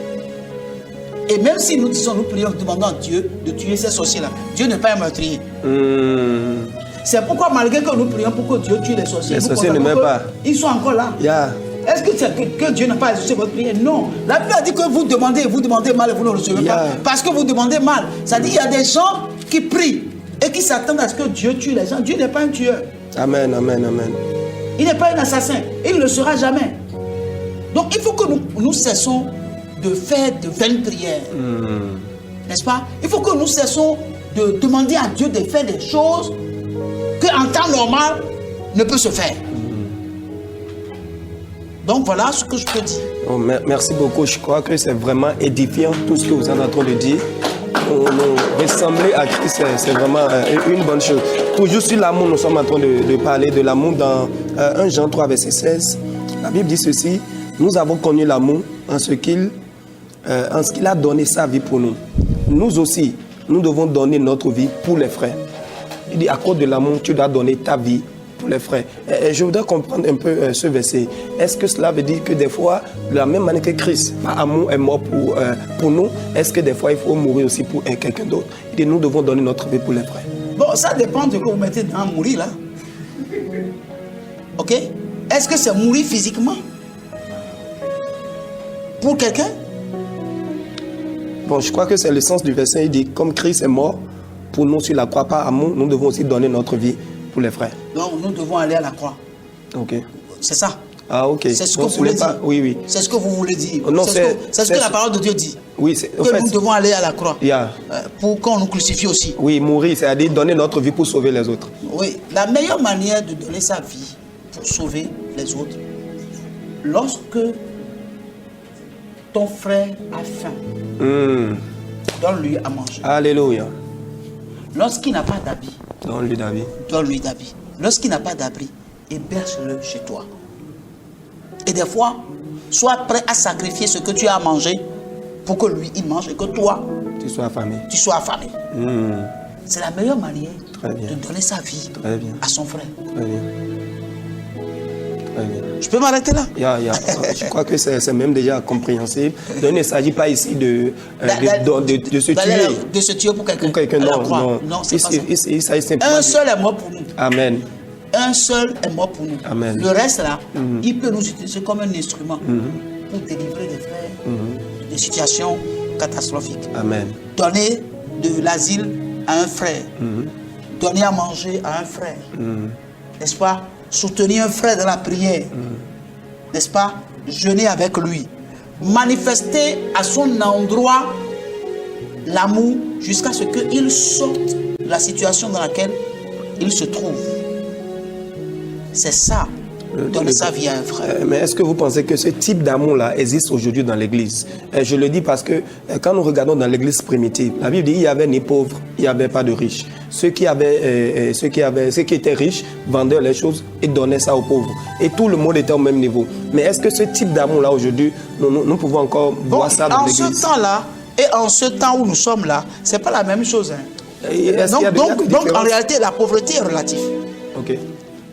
[SPEAKER 2] Et même si nous disons, nous prions, nous demandons à Dieu de tuer ces sorciers-là, Dieu n'est pas un meurtrier. C'est pourquoi malgré que nous prions pour que Dieu tue les sorciers,
[SPEAKER 1] ne meurent pas.
[SPEAKER 2] Ils sont encore là. Est-ce que Dieu n'a pas exaucé votre prière? Non. La Bible a dit que vous demandez mal et vous ne recevez pas. Parce que vous demandez mal. Ça dit qu'il y a des gens qui prient et qui s'attendent à ce que Dieu tue les gens. Dieu n'est pas un tueur.
[SPEAKER 1] Amen, amen, amen.
[SPEAKER 2] Il n'est pas un assassin. Il ne le sera jamais. Donc il faut que nous cessons de faire de vaines prières. N'est-ce pas? Il faut que nous cessons de demander à Dieu de faire des choses qu'en temps normal ne peut se faire. Donc voilà ce que je peux dire.
[SPEAKER 1] Oh, merci beaucoup. Je crois que c'est vraiment édifiant tout ce que vous êtes en train de dire. Ressembler à Christ, c'est vraiment une bonne chose. Toujours sur l'amour, nous sommes en train de parler de l'amour dans 1 Jean 3, verset 16. La Bible dit ceci: nous avons connu l'amour en ce qu'il a donné sa vie pour nous. Nous aussi, nous devons donner notre vie pour les frères. Il dit, à cause de l'amour, tu dois donner ta vie pour les frères. Et je voudrais comprendre un peu ce verset. Est-ce que cela veut dire que des fois, de la même manière que Christ, par amour, est mort pour nous, est-ce que des fois, il faut mourir aussi pour quelqu'un d'autre? Il dit, nous devons donner notre vie pour les frères.
[SPEAKER 2] Bon, ça dépend de ce que vous mettez dans mourir, là. Ok? Est-ce que c'est mourir physiquement? Pour quelqu'un?
[SPEAKER 1] Bon, je crois que c'est le sens du verset. Il dit, comme Christ est mort pour nous sur la croix par amour, nous devons aussi donner notre vie pour les frères.
[SPEAKER 2] Donc, nous devons aller à la croix.
[SPEAKER 1] Ok.
[SPEAKER 2] C'est ça.
[SPEAKER 1] Ah, ok.
[SPEAKER 2] C'est ce
[SPEAKER 1] Donc,
[SPEAKER 2] que vous voulez dire.
[SPEAKER 1] Oui, oui.
[SPEAKER 2] C'est ce que vous voulez dire.
[SPEAKER 1] Non,
[SPEAKER 2] c'est ce que la parole de Dieu dit.
[SPEAKER 1] Oui, en
[SPEAKER 2] que
[SPEAKER 1] fait,
[SPEAKER 2] nous devons aller à la croix.
[SPEAKER 1] Yeah.
[SPEAKER 2] Pour qu'on nous crucifie aussi.
[SPEAKER 1] Oui, mourir, c'est-à-dire donner notre vie pour sauver les autres.
[SPEAKER 2] Oui, la meilleure manière de donner sa vie pour sauver les autres, lorsque ton frère a faim, donne-lui à manger.
[SPEAKER 1] Alléluia.
[SPEAKER 2] Lorsqu'il n'a pas d'habit,
[SPEAKER 1] Donne-lui d'habit.
[SPEAKER 2] donne-lui d'habit. Lorsqu'il n'a pas d'abri, héberge-le chez toi. Et des fois, sois prêt à sacrifier ce que tu as à manger pour que lui, il mange et que toi,
[SPEAKER 1] Tu sois affamé.
[SPEAKER 2] tu sois affamé. C'est la meilleure manière
[SPEAKER 1] Très bien.
[SPEAKER 2] de donner sa vie
[SPEAKER 1] Très bien.
[SPEAKER 2] à son frère.
[SPEAKER 1] Très bien. Très bien.
[SPEAKER 2] Je peux m'arrêter là?
[SPEAKER 1] Je crois que c'est même déjà compréhensible. Donc, il ne s'agit pas ici de se tuer.
[SPEAKER 2] De se tuer pour quelqu'un.
[SPEAKER 1] Pour quelqu'un,
[SPEAKER 2] À la
[SPEAKER 1] non,
[SPEAKER 2] croix.
[SPEAKER 1] non.
[SPEAKER 2] Non, c'est pas ça.
[SPEAKER 1] Il s'agit simplement
[SPEAKER 2] Un seul est mort pour nous.
[SPEAKER 1] Amen.
[SPEAKER 2] Un seul est mort pour nous.
[SPEAKER 1] Amen.
[SPEAKER 2] Le reste là, il peut nous utiliser comme un instrument pour délivrer des frères des situations catastrophiques.
[SPEAKER 1] Amen.
[SPEAKER 2] Donner de l'asile à un frère. Donner à manger à un frère. N'est-ce pas? Soutenir un frère dans la prière. N'est-ce pas? Jeûner avec lui. Manifester à son endroit l'amour jusqu'à ce qu'il sorte de la situation dans laquelle il se trouve. C'est ça, donner sa vie à un frère.
[SPEAKER 1] Mais est-ce que vous pensez que ce type d'amour-là existe aujourd'hui dans l'Église? Je le dis parce que quand nous regardons dans l'Église primitive, la Bible dit qu'il n'y avait ni pauvres, il n'y avait pas de riches. Ceux qui étaient riches vendaient les choses et donnaient ça aux pauvres. Et tout le monde était au même niveau. Mais est-ce que ce type d'amour-là aujourd'hui, nous pouvons encore voir ça dans l'Église?
[SPEAKER 2] En ce temps-là, et en ce temps où nous sommes là, c'est pas la même chose. Hein. Donc en réalité, la pauvreté est relative.
[SPEAKER 1] Ok.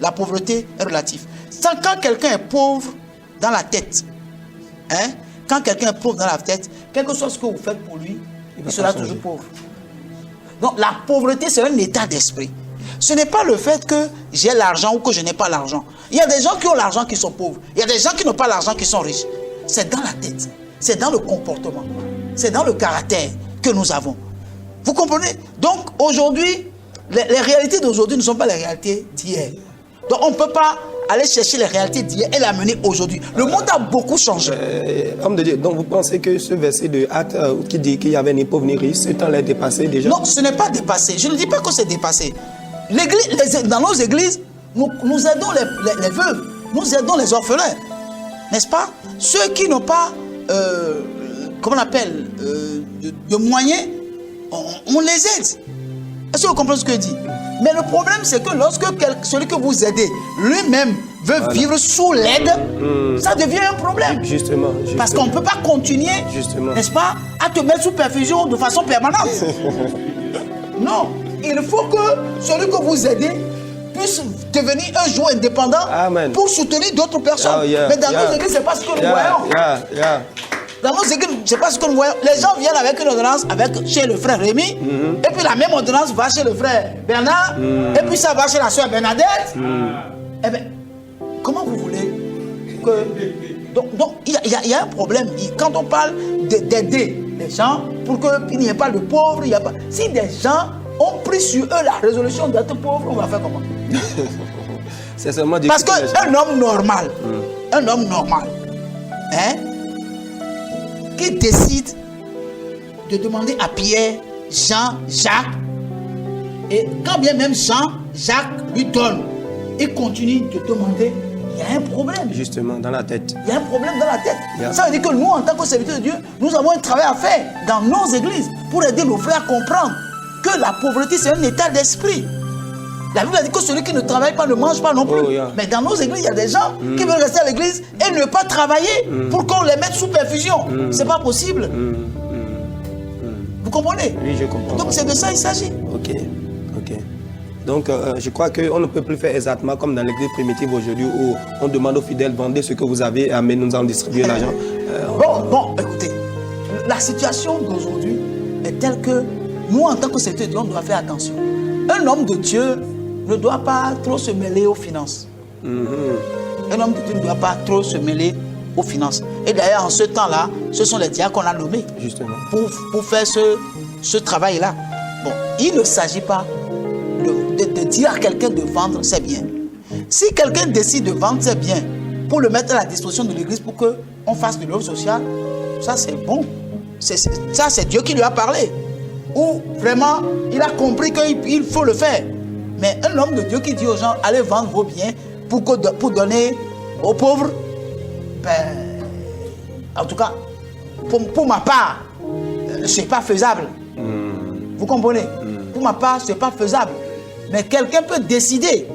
[SPEAKER 2] La pauvreté est relative. Quand quelqu'un est pauvre dans la tête, hein, quand quelqu'un est pauvre dans la tête, quel que soit ce que vous faites pour lui, il sera toujours pauvre. Donc la pauvreté, c'est un état d'esprit. Ce n'est pas le fait que j'ai l'argent ou que je n'ai pas l'argent. Il y a des gens qui ont l'argent qui sont pauvres. Il y a des gens qui n'ont pas l'argent qui sont riches. C'est dans la tête. C'est dans le comportement. C'est dans le caractère que nous avons. Vous comprenez? Donc aujourd'hui, les réalités d'aujourd'hui ne sont pas les réalités d'hier. Donc on ne peut pas aller chercher les réalités d'hier et l'amener aujourd'hui. Le monde a beaucoup changé.
[SPEAKER 1] Homme de Dieu, donc vous pensez que ce verset de Actes qui dit qu'il n'y avait ni pauvre ni riche, ce temps est dépassé déjà?
[SPEAKER 2] Non, ce n'est pas dépassé. Je ne dis pas que c'est dépassé. Dans nos églises, nous aidons les veuves, nous aidons les orphelins. N'est-ce pas? Ceux qui n'ont pas, comment on appelle, de moyens, on les aide. Est-ce que vous comprenez ce que je dis? Mais le problème, c'est que lorsque celui que vous aidez, lui-même veut vivre sous l'aide, ça devient un problème.
[SPEAKER 1] Justement.
[SPEAKER 2] Parce qu'on ne peut pas continuer, n'est-ce pas, à te mettre sous perfusion de façon permanente. Non, il faut que celui que vous aidez puisse devenir un jour indépendant.
[SPEAKER 1] Amen.
[SPEAKER 2] Pour soutenir d'autres personnes. Mais dans nos églises, ce n'est pas ce que nous voyons. Dans nos églises, je ne sais pas ce que nous voyons. Les gens viennent avec une ordonnance chez le frère Rémi, et puis la même ordonnance va chez le frère Bernard, et puis ça va chez la soeur Bernadette. Eh bien, comment vous voulez que... Donc, il y a un problème. Quand on parle d'aider les gens pour qu'il n'y ait pas de pauvres, si des gens ont pris sur eux la résolution d'être pauvres, on va faire comment?
[SPEAKER 1] C'est seulement
[SPEAKER 2] parce qu'un homme normal, hein, qui décide de demander à Pierre, Jean, Jacques, et quand bien même Jean, Jacques lui donne, il continue de demander, il y a un problème.
[SPEAKER 1] Justement, dans la tête.
[SPEAKER 2] Il y a un problème dans la tête. Ça veut dire que nous, en tant que serviteurs de Dieu, nous avons un travail à faire dans nos églises pour aider nos frères à comprendre que la pauvreté, c'est un état d'esprit. La Bible a dit que celui qui ne travaille pas ne mange pas non plus. Mais dans nos églises, il y a des gens qui veulent rester à l'église et ne pas travailler pour qu'on les mette sous perfusion. C'est pas possible. Vous comprenez?
[SPEAKER 1] Oui, je comprends.
[SPEAKER 2] Donc c'est de ça qu'il s'agit.
[SPEAKER 1] Ok. Donc je crois qu'on ne peut plus faire exactement comme dans l'église primitive aujourd'hui où on demande aux fidèles, vendez ce que vous avez, mais nous en distribuer l'argent.
[SPEAKER 2] Bon, écoutez, la situation d'aujourd'hui est telle que nous, en tant que serviteurs de Dieu, on doit faire attention. Un homme de Dieu ne doit pas trop se mêler aux finances. Un homme de Dieu ne doit pas trop se mêler aux finances. Et d'ailleurs, en ce temps-là, ce sont les diacres qu'on a nommés pour faire ce travail-là. Bon, il ne s'agit pas de dire à quelqu'un de vendre ses biens. Si quelqu'un décide de vendre ses biens pour le mettre à la disposition de l'église pour qu'on fasse de l'œuvre sociale, ça c'est bon. Ça c'est Dieu qui lui a parlé. Ou vraiment, il a compris qu'il faut le faire. Mais un homme de Dieu qui dit aux gens, allez vendre vos biens pour donner aux pauvres, ben, en tout cas, pour ma part, ce n'est pas faisable. Vous comprenez? Pour ma part, ce n'est pas faisable. Mais quelqu'un peut décider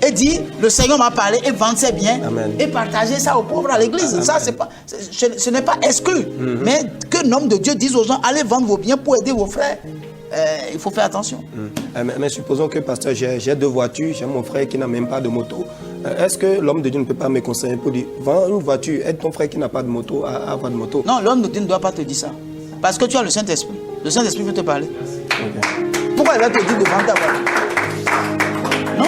[SPEAKER 2] et dire, le Seigneur m'a parlé, et vendre ses biens. Amen. Et partager ça aux pauvres à l'église. Ça, ce n'est pas exclu. Mais qu'un homme de Dieu dise aux gens, allez vendre vos biens pour aider vos frères. Il faut faire attention.
[SPEAKER 1] Mais supposons que, pasteur, j'ai 2 voitures, j'ai mon frère qui n'a même pas de moto. Est-ce que l'homme de Dieu ne peut pas me conseiller pour dire, vends une voiture, aide ton frère qui n'a pas de moto à avoir de moto?
[SPEAKER 2] Non, l'homme de Dieu ne doit pas te dire ça. Parce que tu as le Saint-Esprit. Le Saint-Esprit veut te parler. Pourquoi il va te dire de vendre ta voiture? Non.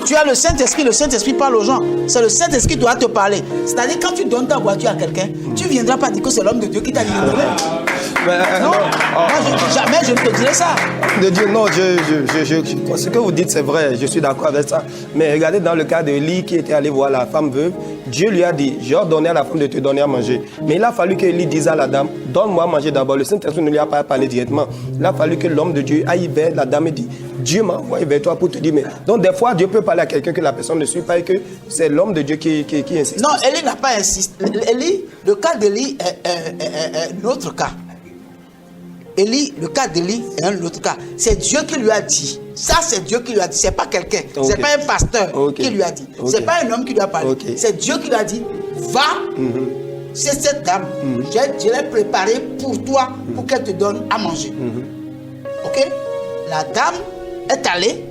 [SPEAKER 2] Tu as le Saint-Esprit parle aux gens. C'est le Saint-Esprit qui doit te parler. C'est-à-dire, quand tu donnes ta voiture à quelqu'un, tu ne viendras pas dire que c'est l'homme de Dieu qui t'a dit de donner. Non, jamais je ne te dirai ça.
[SPEAKER 1] De Dieu, non, ce que vous dites, c'est vrai, je suis d'accord avec ça. Mais regardez dans le cas de Élie qui était allé voir la femme veuve, Dieu lui a dit, j'ai ordonné à la femme de te donner à manger. Mais il a fallu que Élie dise à la dame, donne-moi à manger d'abord. Le Saint-Esprit ne lui a pas parlé directement. Il a fallu que l'homme de Dieu aille vers la dame et dit, Dieu m'a envoyé vers toi pour te dire, mais... Donc des fois, Dieu peut parler à quelqu'un que la personne ne suit pas et que c'est l'homme de Dieu qui insiste.
[SPEAKER 2] Non, Élie n'a pas insisté. Le cas d'Élie est un autre cas. Le cas d'Élie est un autre cas. C'est Dieu qui lui a dit. Ça, c'est Dieu qui lui a dit. C'est pas quelqu'un. Okay. C'est pas un pasteur qui lui a dit. Okay. C'est pas un homme qui lui a parlé. Okay. C'est Dieu qui lui a dit. Va. C'est cette dame. Je l'ai préparée pour toi, pour qu'elle te donne à manger. Ok? La dame est allée,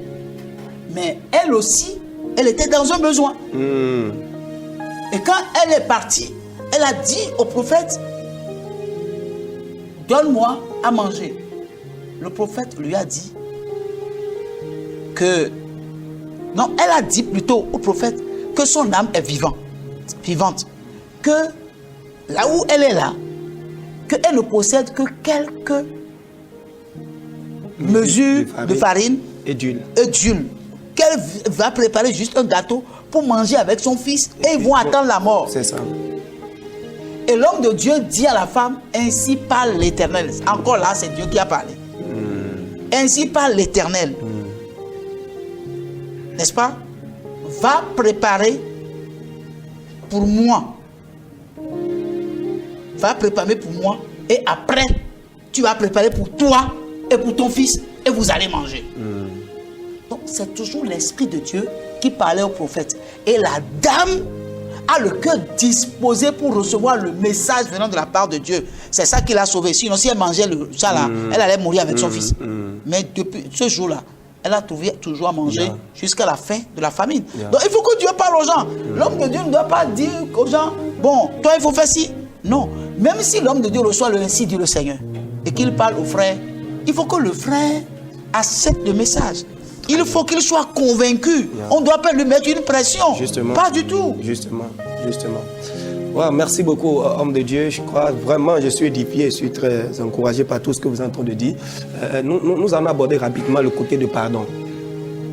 [SPEAKER 2] mais elle aussi, elle était dans un besoin. Et quand elle est partie, elle a dit au prophète, donne-moi à manger. Le prophète lui a dit que... Non, elle a dit plutôt au prophète que son âme est vivante. Que là où elle est là, qu'elle ne possède que quelques mesures de farine et d'huile. Qu'elle va préparer juste un gâteau pour manger avec son fils et ils vont attendre la mort.
[SPEAKER 1] C'est ça.
[SPEAKER 2] Et l'homme de Dieu dit à la femme, ainsi parle l'Éternel. Encore là, c'est Dieu qui a parlé. Ainsi parle l'Éternel. N'est-ce pas? Va préparer pour moi. Va préparer pour moi. Et après, tu vas préparer pour toi et pour ton fils. Et vous allez manger. Donc, c'est toujours l'Esprit de Dieu qui parlait au prophète. Et la dame a le cœur disposé pour recevoir le message venant de la part de Dieu. C'est ça qui l'a sauvée. Sinon, si elle mangeait ça là, elle allait mourir avec son fils. Mais depuis ce jour-là, elle a trouvé toujours à manger jusqu'à la fin de la famine. Donc, il faut que Dieu parle aux gens. L'homme de Dieu ne doit pas dire aux gens, bon, toi, il faut faire ci. Non. Même si l'homme de Dieu reçoit le ainsi dit le Seigneur et qu'il parle au frère, il faut que le frère accepte le message. Il faut qu'il soit convaincu. On ne doit pas lui mettre une pression.
[SPEAKER 1] Justement.
[SPEAKER 2] Pas du tout.
[SPEAKER 1] Justement. Wow, merci beaucoup, homme de Dieu. Je crois vraiment, je suis édifié, je suis très encouragé par tout ce que vous êtes en train de dire. Nous allons aborder rapidement le côté de pardon.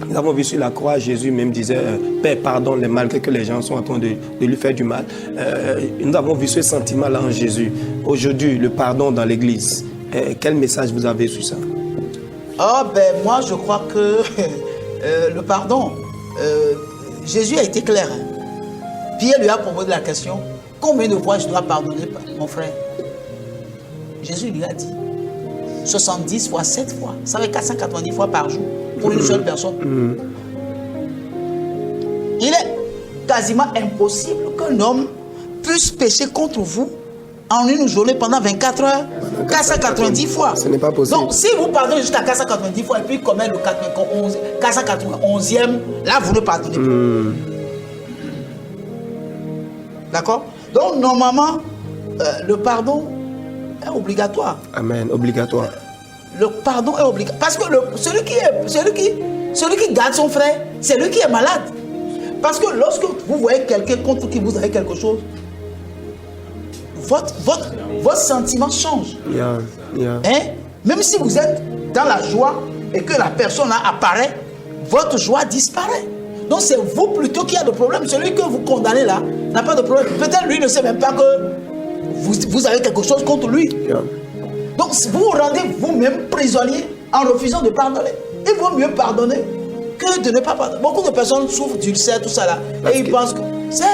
[SPEAKER 1] Nous avons vu sur la croix, Jésus même disait, Père, pardonne les malgré que les gens sont en train de lui faire du mal. Nous avons vu ce sentiment-là en Jésus. Aujourd'hui, le pardon dans l'Église. Quel message vous avez sur ça?
[SPEAKER 2] Moi, je crois que le pardon, Jésus a été clair. Pierre lui a posé la question, combien de fois je dois pardonner mon frère? Jésus lui a dit, 70 fois, 7 fois. Ça fait 490 fois par jour pour une seule personne. Il est quasiment impossible qu'un homme puisse pécher contre vous en une journée pendant 24 heures, 490 fois.
[SPEAKER 1] Ce n'est pas possible.
[SPEAKER 2] Donc, si vous pardonnez jusqu'à 490 fois et puis commet le 491e, là, vous ne pardonnez plus. D'accord? Donc, normalement, le pardon est obligatoire.
[SPEAKER 1] Amen, obligatoire.
[SPEAKER 2] Le pardon est obligatoire. Parce que celui qui garde son frère, c'est lui qui est malade. Parce que lorsque vous voyez quelqu'un contre qui vous avez quelque chose, votre sentiment change. Hein? Même si vous êtes dans la joie et que la personne là apparaît, votre joie disparaît. Donc c'est vous plutôt qui a de problème. Celui que vous condamnez là n'a pas de problème. Peut-être lui ne sait même pas que vous avez quelque chose contre lui.
[SPEAKER 1] Yeah.
[SPEAKER 2] Donc vous vous rendez vous-même prisonnier en refusant de pardonner. Il vaut mieux pardonner que de ne pas pardonner. Beaucoup de personnes souffrent d'ulcères, tout ça là. Et ils pensent que c'est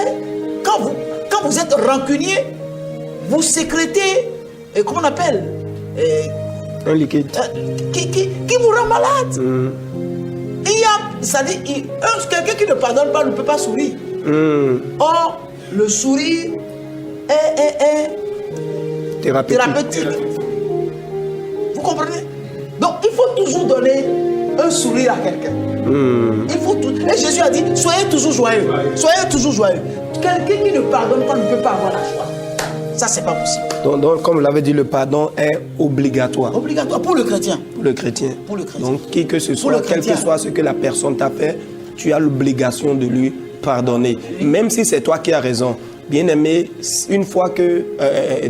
[SPEAKER 2] quand vous êtes rancunier, vous sécrétez, comment on appelle,
[SPEAKER 1] un liquide
[SPEAKER 2] qui vous rend malade. Il y a, c'est-à-dire, quelqu'un qui ne pardonne pas ne peut pas sourire. Or, le sourire est thérapeutique. Vous comprenez? Donc, il faut toujours donner un sourire à quelqu'un. Il faut tout. Et Jésus a dit, soyez toujours joyeux. Soyez toujours joyeux. Quelqu'un qui ne pardonne pas ne peut pas avoir la joie. Ça, c'est pas possible.
[SPEAKER 1] Donc, comme vous l'avez dit, le pardon est obligatoire.
[SPEAKER 2] Obligatoire pour le chrétien.
[SPEAKER 1] Pour le chrétien.
[SPEAKER 2] Pour le chrétien.
[SPEAKER 1] Donc, qui que ce soit, quel que soit ce que la personne t'a fait, tu as l'obligation de lui pardonner. Même si c'est toi qui as raison. Bien-aimé, une fois que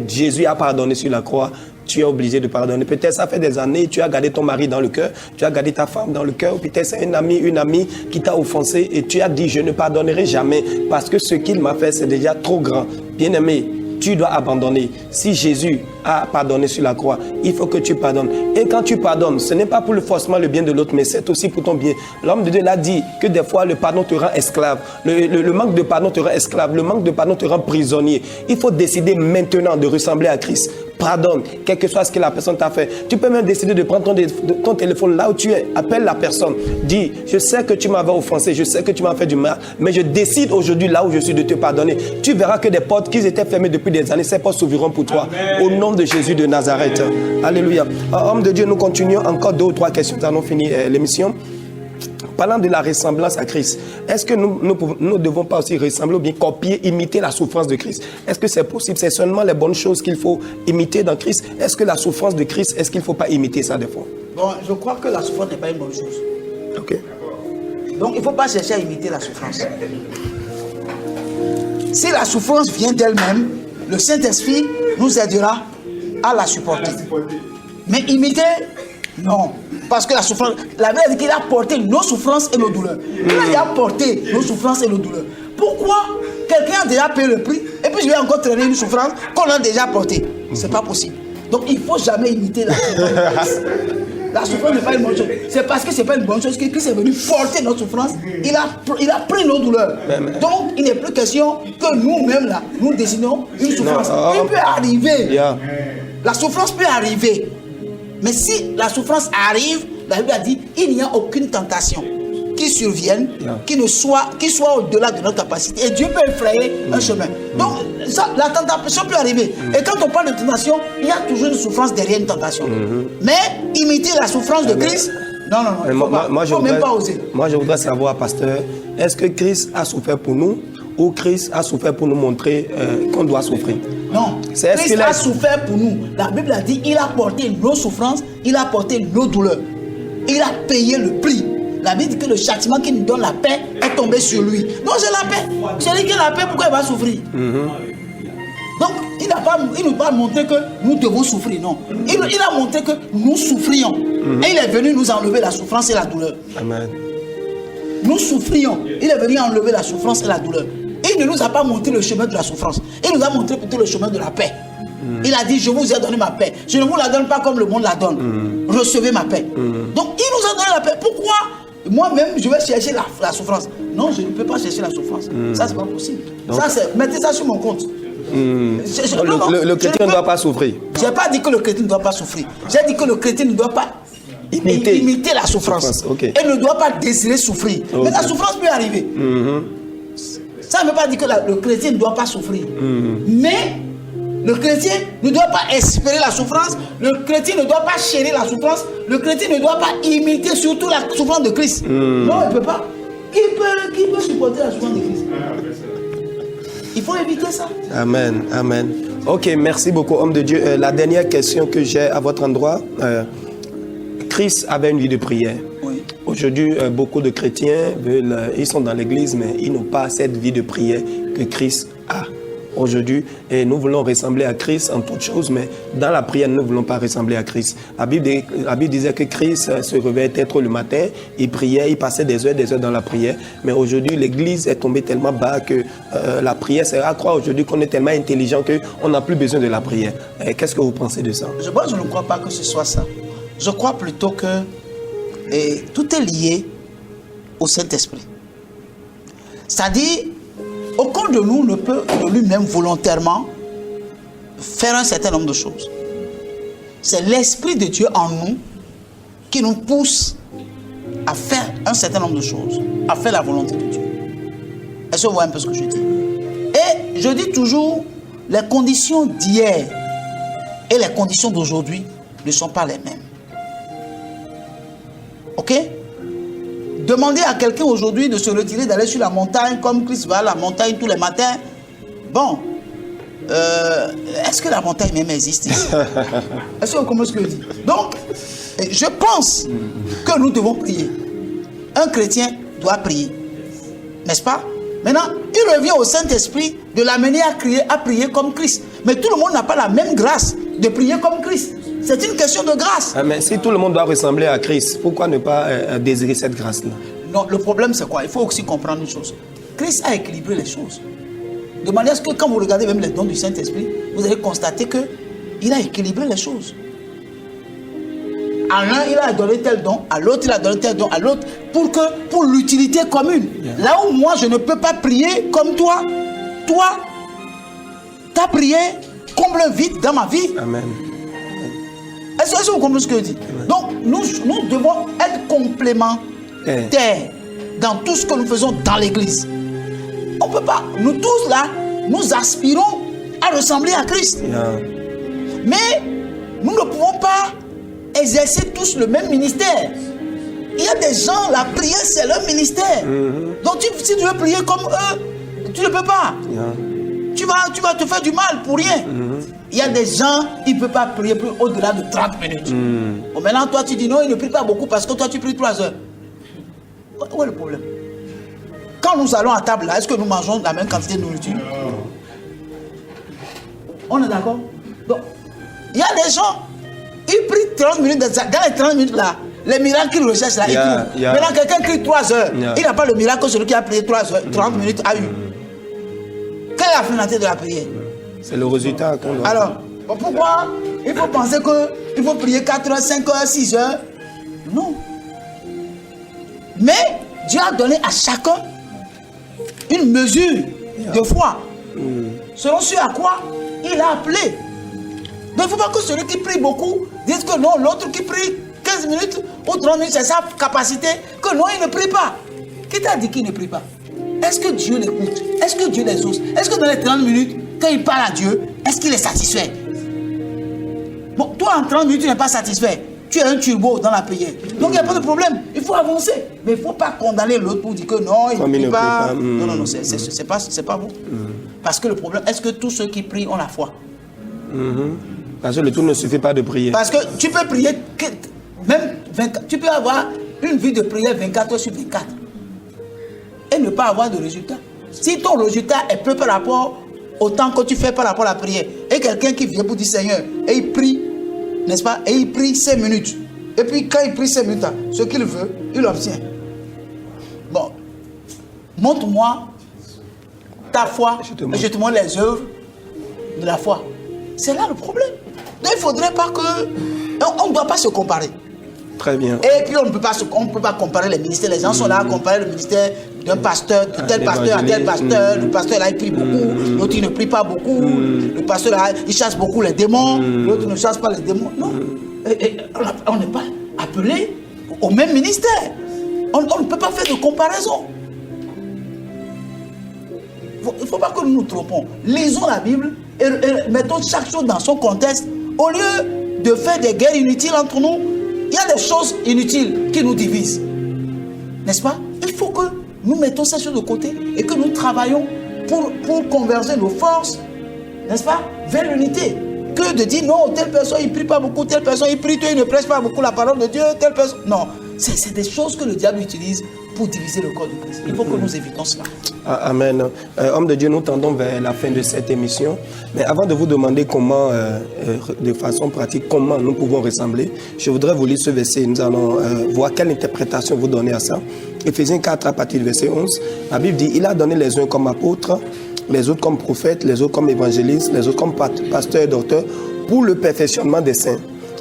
[SPEAKER 1] Jésus a pardonné sur la croix, tu es obligé de pardonner. Peut-être ça fait des années, tu as gardé ton mari dans le cœur, tu as gardé ta femme dans le cœur, peut-être c'est une amie qui t'a offensé et tu as dit, je ne pardonnerai jamais parce que ce qu'il m'a fait, c'est déjà trop grand. Bien-aimé, tu dois abandonner. Si Jésus a pardonné sur la croix, il faut que tu pardonnes. Et quand tu pardonnes, ce n'est pas pour forcément le bien de l'autre, mais c'est aussi pour ton bien. L'homme de Dieu l'a dit que des fois, le pardon te rend esclave. Le manque de pardon te rend esclave. Le manque de pardon te rend prisonnier. Il faut décider maintenant de ressembler à Christ. Pardonne, quel que soit ce que la personne t'a fait. Tu peux même décider de prendre ton téléphone là où tu es. Appelle la personne. Dis, je sais que tu m'avais offensé, je sais que tu m'as fait du mal, mais je décide aujourd'hui là où je suis de te pardonner. Tu verras que des portes qui étaient fermées depuis des années, ces portes s'ouvriront pour toi. Amen. Au nom de Jésus de Nazareth. Alléluia. Homme de Dieu, nous continuons encore 2 ou 3 questions. Nous allons finir l'émission. Parlant de la ressemblance à Christ, est-ce que nous ne devons pas aussi ressembler ou bien copier, imiter la souffrance de Christ? Est-ce que c'est possible? C'est seulement les bonnes choses qu'il faut imiter dans Christ? Est-ce que la souffrance de Christ, est-ce qu'il ne faut pas imiter ça des fois?
[SPEAKER 2] Bon, je crois que la souffrance n'est pas une bonne chose.
[SPEAKER 1] Ok.
[SPEAKER 2] Donc, il ne faut pas chercher à imiter la souffrance. Si la souffrance vient d'elle-même, le Saint-Esprit nous aidera à la supporter. Mais imiter, non. Parce que la souffrance, la Bible dit qu'il a porté nos souffrances et nos douleurs. Il a porté nos souffrances et nos douleurs. Pourquoi quelqu'un a déjà payé le prix et puis je vais encore traîner une souffrance qu'on a déjà portée? C'est pas possible. Donc il ne faut jamais imiter la souffrance. La souffrance n'est pas une bonne chose. C'est parce que ce n'est pas une bonne chose que Christ est venu porter notre souffrance. Il a pris nos douleurs. Donc il n'est plus question que nous-mêmes là, nous décidons une souffrance. Il peut arriver. Yeah. La souffrance peut arriver. Mais si la souffrance arrive, la Bible a dit il n'y a aucune tentation qui survienne, qui soit au-delà de notre capacité. Et Dieu peut effrayer un chemin. Donc, ça, la tentation peut arriver. Et quand on parle de tentation, il y a toujours une souffrance derrière une tentation. Mais imiter la souffrance de Christ, non, il ne faut même pas oser.
[SPEAKER 1] Moi, je voudrais savoir, pasteur, est-ce que Christ a souffert pour nous ou Christ a souffert pour nous montrer qu'on doit souffrir?
[SPEAKER 2] Non, Christ a souffert pour nous. La Bible a dit il a porté nos souffrances, il a porté nos douleurs. Il a payé le prix. La Bible dit que le châtiment qui nous donne la paix est tombé sur lui. Non, c'est la paix. Celui qui a la paix, pourquoi il va souffrir? Donc, il ne va pas montrer que nous devons souffrir, non. Il a montré que nous souffrions. Et il est venu nous enlever la souffrance et la douleur.
[SPEAKER 1] Amen.
[SPEAKER 2] Nous souffrions. Il est venu enlever la souffrance et la douleur. Il ne nous a pas montré le chemin de la souffrance. Il nous a montré plutôt le chemin de la paix. Il a dit, je vous ai donné ma paix. Je ne vous la donne pas comme le monde la donne. Recevez ma paix. Donc, il nous a donné la paix. Pourquoi moi-même, je vais chercher la souffrance? Non, je ne peux pas chercher la souffrance. Ça, c'est pas possible. Donc, mettez ça sur mon compte.
[SPEAKER 1] Le chrétien ne doit pas souffrir.
[SPEAKER 2] Je n'ai pas dit que le chrétien ne doit pas souffrir. J'ai dit que le chrétien ne doit pas imiter la souffrance. Okay. Et ne doit pas désirer souffrir. Okay. Mais la souffrance peut arriver. Ça ne veut pas dire que le chrétien ne doit pas souffrir. Mais le chrétien ne doit pas espérer la souffrance. Le chrétien ne doit pas chérir la souffrance. Le chrétien ne doit pas imiter surtout la souffrance de Christ. Non, il ne peut pas. Qui peut supporter la souffrance de Christ? Il faut éviter ça.
[SPEAKER 1] Amen, amen. Ok, merci beaucoup, homme de Dieu. La dernière question que j'ai à votre endroit. Christ avait une vie de prière.
[SPEAKER 2] Oui.
[SPEAKER 1] Aujourd'hui, beaucoup de chrétiens ils sont dans l'église, mais ils n'ont pas cette vie de prière que Christ a. aujourd'hui, et nous voulons ressembler à Christ en toutes choses, mais dans la prière, nous ne voulons pas ressembler à Christ. La Bible disait que Christ se réveillait être le matin, il priait, il passait des heures dans la prière, mais aujourd'hui, l'Église est tombée tellement bas que la prière, c'est à croire aujourd'hui qu'on est tellement intelligent qu'on n'a plus besoin de la prière. Qu'est-ce que vous pensez de ça?
[SPEAKER 2] Je ne crois pas que ce soit ça. Je crois plutôt que tout est lié au Saint-Esprit. C'est-à-dire, aucun de nous ne peut de lui-même volontairement faire un certain nombre de choses. C'est l'Esprit de Dieu en nous qui nous pousse à faire un certain nombre de choses, à faire la volonté de Dieu. Est-ce que vous voyez un peu ce que je dis? Et je dis toujours, les conditions d'hier et les conditions d'aujourd'hui ne sont pas les mêmes. Ok? Demandez à quelqu'un aujourd'hui de se retirer, d'aller sur la montagne, comme Christ va à la montagne tous les matins. Bon, est-ce que la montagne même existe ici? Est-ce que vous comprenez ce que je dis? Donc, je pense que nous devons prier. Un chrétien doit prier. N'est-ce pas? Maintenant, il revient au Saint-Esprit de l'amener à prier comme Christ. Mais tout le monde n'a pas la même grâce de prier comme Christ. C'est une question de grâce.
[SPEAKER 1] Mais si tout le monde doit ressembler à Christ, pourquoi ne pas désirer cette grâce-là?
[SPEAKER 2] Non, le problème c'est quoi? Il faut aussi comprendre une chose. Christ a équilibré les choses. De manière à ce que quand vous regardez même les dons du Saint-Esprit, vous allez constater qu'il a équilibré les choses. À l'un, il a donné tel don, à l'autre, il a donné tel don, à l'autre, pour l'utilité commune. Yeah. Là où moi, je ne peux pas prier comme toi, ta prière comble un vide dans ma vie.
[SPEAKER 1] Amen.
[SPEAKER 2] Est-ce que vous comprenez ce que je dis? Amen. Donc, nous devons être complémentaires dans tout ce que nous faisons dans l'église. On ne peut pas, nous tous là, nous aspirons à ressembler à Christ.
[SPEAKER 1] Yeah.
[SPEAKER 2] Mais nous ne pouvons pas exercer tous le même ministère. Il y a des gens, la prière c'est leur ministère. Donc si tu veux prier comme eux, tu ne peux pas. Tu vas te faire du mal pour rien. Il y a des gens, ils ne peuvent pas prier plus au-delà de 30 minutes. Bon, maintenant toi tu dis non, il ne prie pas beaucoup parce que toi tu pries 3 heures. Où est le problème? Quand nous allons à table là, est-ce que nous mangeons la même quantité de nourriture? On est d'accord? Donc, il y a des gens, ils prient 30 minutes, dans les 30 minutes là, les miracles qu'ils recherchent là, ils trouvent. Maintenant, quelqu'un crie 3 heures, il n'a pas le miracle que celui qui a prié 3 heures, 30 minutes a eu. Quelle est la finalité de la prière? C'est
[SPEAKER 1] le résultat qu'on doit.
[SPEAKER 2] Alors, pourquoi il faut penser qu'il faut prier 4 heures, 5 heures, 6 heures? Non. Mais Dieu a donné à chacun une mesure de foi. Selon ce à quoi il a appelé. Donc il ne faut pas que celui qui prie beaucoup dise que non, l'autre qui prie 15 minutes ou 30 minutes, c'est sa capacité, que non, il ne prie pas. Qui t'a dit qu'il ne prie pas? Est-ce que Dieu l'écoute? Est-ce que Dieu les ose? Est-ce que dans les 30 minutes, quand il parle à Dieu, est-ce qu'il est satisfait? Bon, toi en 30 minutes, tu n'es pas satisfait. Tu es un turbo dans la prière. Donc il n'y a pas de problème. Il faut avancer. Mais il ne faut pas condamner l'autre pour dire que non, il ne prie pas. Non, c'est pas bon. Parce que le problème, est-ce que tous ceux qui prient ont la foi?
[SPEAKER 1] Parce que le tout ne suffit pas de prier.
[SPEAKER 2] Parce que tu peux prier, même 24, tu peux avoir une vie de prière 24 heures sur 24 et ne pas avoir de résultat. Si ton résultat est peu par rapport au temps que tu fais par rapport à la prière, et quelqu'un qui vient pour dire Seigneur, et il prie, n'est-ce pas? Et il prie 5 minutes. Et puis quand il prie 5 minutes, ce qu'il veut, il obtient. Bon, montre-moi ta foi, et je te montre les œuvres de la foi. C'est là le problème. Donc il ne faudrait pas que... On ne doit pas se comparer.
[SPEAKER 1] Très bien.
[SPEAKER 2] Et puis on ne peut pas comparer les ministères. Les gens sont là à comparer le ministère d'un pasteur, de tel pasteur à tel pasteur. Le pasteur là il prie beaucoup, l'autre il ne prie pas beaucoup. Le pasteur là il chasse beaucoup les démons, l'autre ne chasse pas les démons. Non. On n'est pas appelé au même ministère. On ne peut pas faire de comparaison. Il ne faut pas que nous nous trompons. Lisons la Bible et mettons chaque chose dans son contexte. Au lieu de faire des guerres inutiles entre nous, il y a des choses inutiles qui nous divisent. N'est-ce pas? Il faut que nous mettons ces choses de côté et que nous travaillons pour converger nos forces, n'est-ce pas, vers l'unité. Que de dire non, telle personne il ne prie pas beaucoup, telle personne il prie, il ne prêche pas beaucoup la parole de Dieu, telle personne. Non, c'est des choses que le diable utilise pour diviser le corps de Christ. Il faut que nous évitons cela.
[SPEAKER 1] Amen. Homme de Dieu, nous tendons vers la fin de cette émission. Mais avant de vous demander comment, de façon pratique, comment nous pouvons ressembler, je voudrais vous lire ce verset. Nous allons voir quelle interprétation vous donnez à ça. Éphésiens 4, à partir du verset 11. La Bible dit, il a donné les uns comme apôtres, les autres comme prophètes, les autres comme évangélistes, les autres comme pasteurs et docteurs, pour le perfectionnement des saints,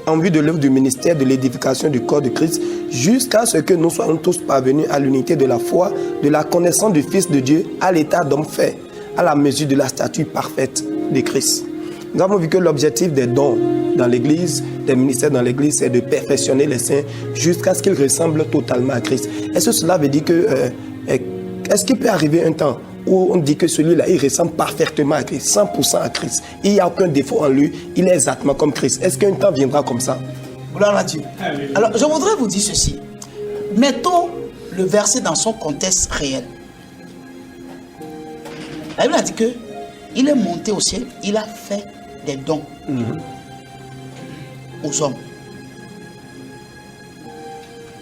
[SPEAKER 1] en vue de l'œuvre du ministère de l'édification du corps de Christ, jusqu'à ce que nous soyons tous parvenus à l'unité de la foi, de la connaissance du Fils de Dieu, à l'état d'homme fait, à la mesure de la stature parfaite de Christ. Nous avons vu que l'objectif des dons dans l'Église, des ministères dans l'Église, c'est de perfectionner les saints jusqu'à ce qu'ils ressemblent totalement à Christ. Est-ce que cela veut dire que, est-ce qu'il peut arriver un temps où on dit que celui-là, il ressemble parfaitement à Christ, 100% à Christ. Il n'y a aucun défaut en lui, il est exactement comme Christ. Est-ce qu'un temps viendra comme ça?
[SPEAKER 2] Gloire à Dieu. Alors, je voudrais vous dire ceci. Mettons le verset dans son contexte réel. La Bible a dit que il est monté au ciel, il a fait des dons aux hommes.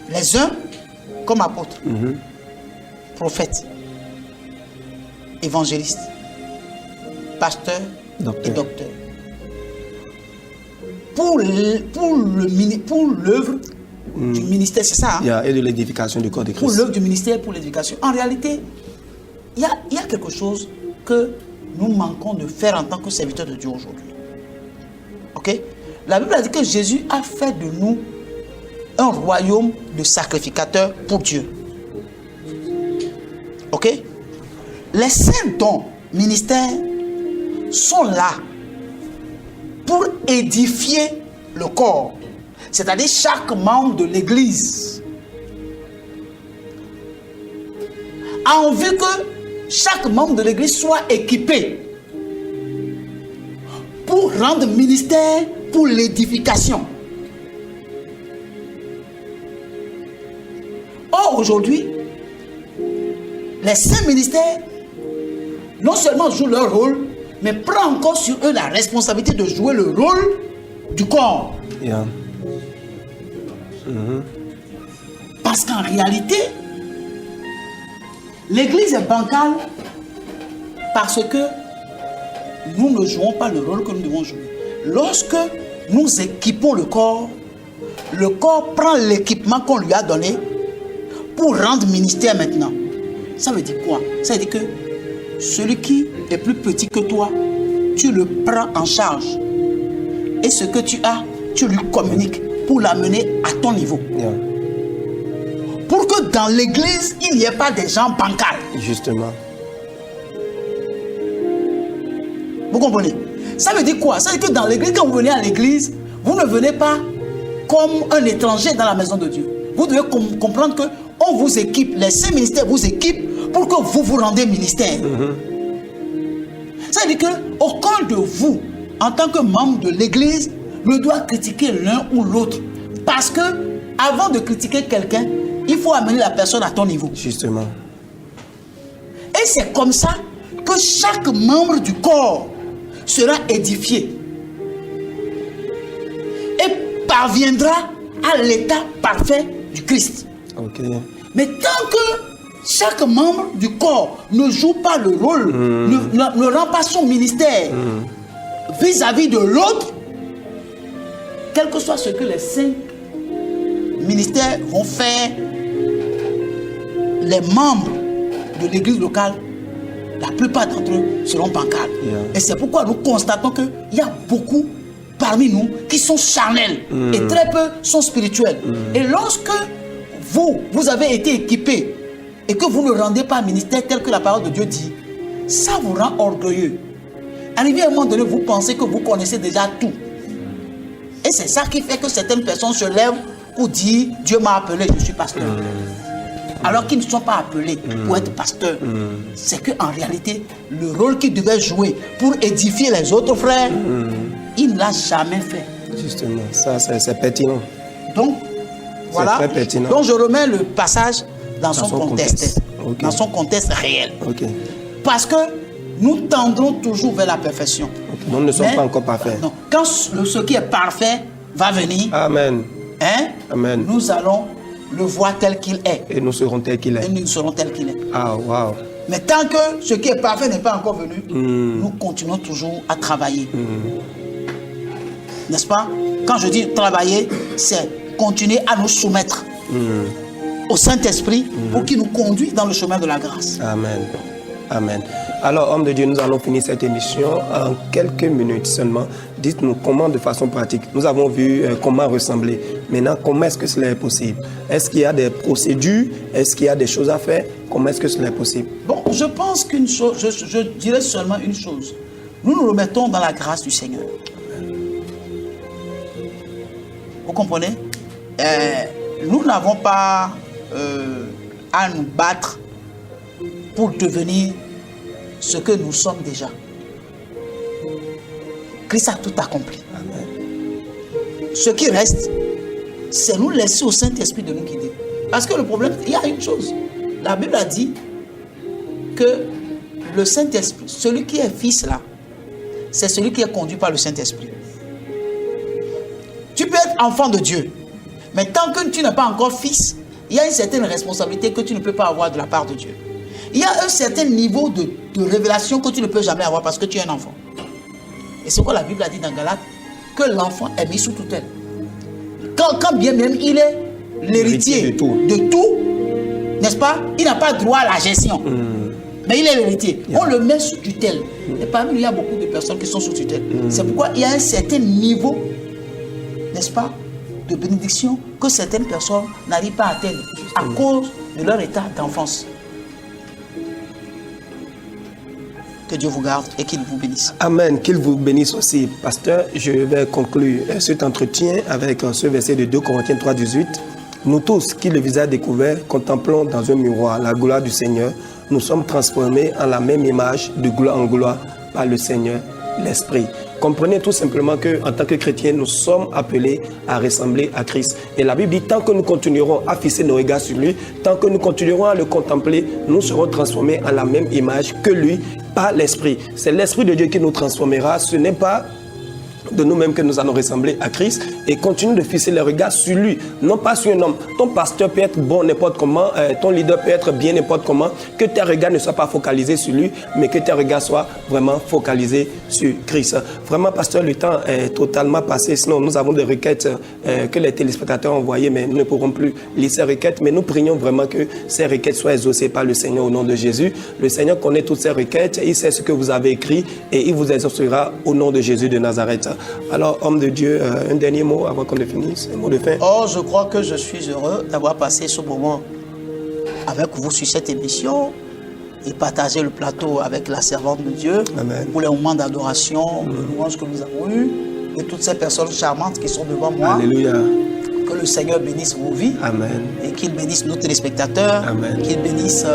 [SPEAKER 2] Les uns comme apôtres, prophètes, évangélistes, pasteurs et docteurs. Pour l'œuvre du ministère, c'est ça.
[SPEAKER 1] Et de l'édification du corps de Christ.
[SPEAKER 2] Pour l'œuvre du ministère, pour l'éducation. En réalité, il y a quelque chose que nous manquons de faire en tant que serviteurs de Dieu aujourd'hui. Ok? La Bible a dit que Jésus a fait de nous un royaume de sacrificateurs pour Dieu. Ok? Les saints dons ministères sont là pour édifier le corps, c'est-à-dire chaque membre de l'Église, en vue que chaque membre de l'Église soit équipé pour rendre ministère pour l'édification. Or, aujourd'hui, les saints ministères non seulement jouent leur rôle, mais prennent encore sur eux la responsabilité de jouer le rôle du corps.
[SPEAKER 1] Yeah.
[SPEAKER 2] Parce qu'en réalité, l'Église est bancale parce que nous ne jouons pas le rôle que nous devons jouer. Lorsque nous équipons le corps prend l'équipement qu'on lui a donné pour rendre ministère maintenant. Ça veut dire quoi? Ça veut dire que celui qui est plus petit que toi, tu le prends en charge. Et ce que tu as, tu lui communiques pour l'amener à ton niveau.
[SPEAKER 1] Yeah.
[SPEAKER 2] Pour que dans l'église, il n'y ait pas des gens bancals.
[SPEAKER 1] Justement.
[SPEAKER 2] Vous comprenez? Ça veut dire quoi? Ça veut dire que dans l'église, quand vous venez à l'église, vous ne venez pas comme un étranger dans la maison de Dieu. Vous devez comprendre qu'on vous équipe, les saints ministères vous équipent pour que vous vous rendez ministère. Ça veut dire qu'aucun de vous, en tant que membre de l'église, ne doit critiquer l'un ou l'autre. Parce que, avant de critiquer quelqu'un, il faut amener la personne à ton niveau.
[SPEAKER 1] Justement.
[SPEAKER 2] Et c'est comme ça que chaque membre du corps sera édifié et parviendra à l'état parfait du Christ.
[SPEAKER 1] Okay.
[SPEAKER 2] Mais tant que chaque membre du corps ne joue pas le rôle, ne rend pas son ministère vis-à-vis de l'autre, quel que soit ce que les 5 ministères vont faire, les membres de l'église locale, la plupart d'entre eux seront bancals.
[SPEAKER 1] Yeah.
[SPEAKER 2] Et c'est pourquoi nous constatons qu'il y a beaucoup parmi nous qui sont charnels et très peu sont spirituels. Et lorsque vous avez été équipés et que vous ne rendez pas un ministère tel que la parole de Dieu dit, ça vous rend orgueilleux. Arrivé à un moment donné, vous pensez que vous connaissez déjà tout. Et c'est ça qui fait que certaines personnes se lèvent pour dire « Dieu m'a appelé, je suis pasteur ». Alors qu'ils ne sont pas appelés pour être pasteurs. C'est qu'en réalité, le rôle qu'ils devaient jouer pour édifier les autres frères, il ne l'a jamais fait.
[SPEAKER 1] Justement, ça c'est pertinent.
[SPEAKER 2] Donc, voilà.
[SPEAKER 1] Très pertinent.
[SPEAKER 2] Donc je remets le passage dans son contexte.
[SPEAKER 1] Okay.
[SPEAKER 2] Dans son contexte réel.
[SPEAKER 1] Okay.
[SPEAKER 2] Parce que nous tendons toujours vers la perfection.
[SPEAKER 1] Okay. Nous ne sommes pas encore parfaits.
[SPEAKER 2] Non. Quand ce qui est parfait va venir,
[SPEAKER 1] Amen.
[SPEAKER 2] hein,
[SPEAKER 1] Amen.
[SPEAKER 2] nous allons le voit tel qu'il est.
[SPEAKER 1] Et nous serons tels qu'il est.
[SPEAKER 2] Et nous serons tels qu'il est.
[SPEAKER 1] Ah, wow.
[SPEAKER 2] Mais tant que ce qui est parfait n'est pas encore venu, nous continuons toujours à travailler. N'est-ce pas? Quand je dis travailler, c'est continuer à nous soumettre au Saint-Esprit pour qu'il nous conduise dans le chemin de la grâce.
[SPEAKER 1] Amen. Amen. Alors, homme de Dieu, nous allons finir cette émission en quelques minutes seulement. Dites-nous comment, de façon pratique, nous avons vu comment ressembler. Maintenant, comment est-ce que cela est possible? Est-ce qu'il y a des procédures? Est-ce qu'il y a des choses à faire? Comment est-ce que cela est possible?
[SPEAKER 2] Bon, je pense qu'une chose, je dirais seulement une chose. Nous nous remettons dans la grâce du Seigneur. Vous comprenez? Nous n'avons pas à nous battre pour devenir ce que nous sommes déjà. Christ a tout accompli.
[SPEAKER 1] Amen.
[SPEAKER 2] Ce qui reste, c'est nous laisser au Saint-Esprit de nous guider. Parce que le problème, il y a une chose. La Bible a dit que le Saint-Esprit, celui qui est fils là, c'est celui qui est conduit par le Saint-Esprit. Tu peux être enfant de Dieu, mais tant que tu n'es pas encore fils, il y a une certaine responsabilité que tu ne peux pas avoir de la part de Dieu. Il y a un certain niveau de révélation que tu ne peux jamais avoir parce que tu es un enfant. Et c'est quoi la Bible a dit dans Galates? Que l'enfant est mis sous tutelle. Quand bien même il est l'héritier de tout, n'est-ce pas? Il n'a pas droit à la gestion. Mais il est l'héritier. On le met sous tutelle. Et parmi nous, il y a beaucoup de personnes qui sont sous tutelle. C'est pourquoi il y a un certain niveau, n'est-ce pas, de bénédiction que certaines personnes n'arrivent pas à atteindre à cause de leur état d'enfance. Que Dieu vous garde et qu'il vous bénisse.
[SPEAKER 1] Amen. Qu'il vous bénisse aussi. Pasteur, je vais conclure cet entretien avec ce verset de 2 Corinthiens 3, 18. Nous tous, qui le visage découvert, contemplons dans un miroir la gloire du Seigneur, nous sommes transformés en la même image de gloire en gloire par le Seigneur, l'Esprit. Comprenez tout simplement qu'en tant que chrétiens, nous sommes appelés à ressembler à Christ. Et la Bible dit, tant que nous continuerons à fixer nos regards sur lui, tant que nous continuerons à le contempler, nous serons transformés en la même image que lui par l'Esprit. C'est l'Esprit de Dieu qui nous transformera. Ce n'est pas de nous-mêmes que nous allons ressembler à Christ et continue de fixer les regards sur lui, non pas sur un homme. Ton pasteur peut être bon n'importe comment, ton leader peut être bien n'importe comment, que tes regards ne soient pas focalisés sur lui, mais que tes regards soient vraiment focalisés sur Christ. Vraiment, pasteur, le temps est totalement passé, sinon nous avons des requêtes que les téléspectateurs ont envoyées, mais nous ne pourrons plus lire ces requêtes, mais nous prions vraiment que ces requêtes soient exaucées par le Seigneur au nom de Jésus. Le Seigneur connaît toutes ces requêtes, il sait ce que vous avez écrit et il vous exaucera au nom de Jésus de Nazareth. Alors, homme de Dieu, un dernier mot avant qu'on ne finisse, un mot de fin.
[SPEAKER 2] Oh, je crois que je suis heureux d'avoir passé ce moment avec vous sur cette émission et partager le plateau avec la servante de Dieu.
[SPEAKER 1] Amen. Pour
[SPEAKER 2] les moments d'adoration, de louange que nous avons eus et toutes ces personnes charmantes qui sont devant moi.
[SPEAKER 1] Alléluia.
[SPEAKER 2] Que le Seigneur bénisse vos vies.
[SPEAKER 1] Amen.
[SPEAKER 2] Et qu'il bénisse nos téléspectateurs.
[SPEAKER 1] Amen.
[SPEAKER 2] Qu'il bénisse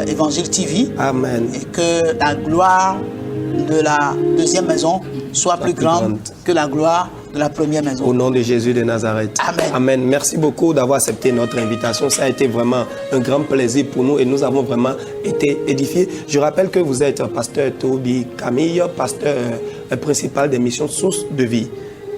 [SPEAKER 2] Évangile TV.
[SPEAKER 1] Amen.
[SPEAKER 2] Et que la gloire de la deuxième maison soit plus grande que la gloire de la première maison.
[SPEAKER 1] Au nom de Jésus de Nazareth.
[SPEAKER 2] Amen.
[SPEAKER 1] Amen. Merci beaucoup d'avoir accepté notre invitation. Ça a été vraiment un grand plaisir pour nous et nous avons vraiment été édifiés. Je rappelle que vous êtes pasteur Toby Camille, pasteur principal des missions Source de Vie.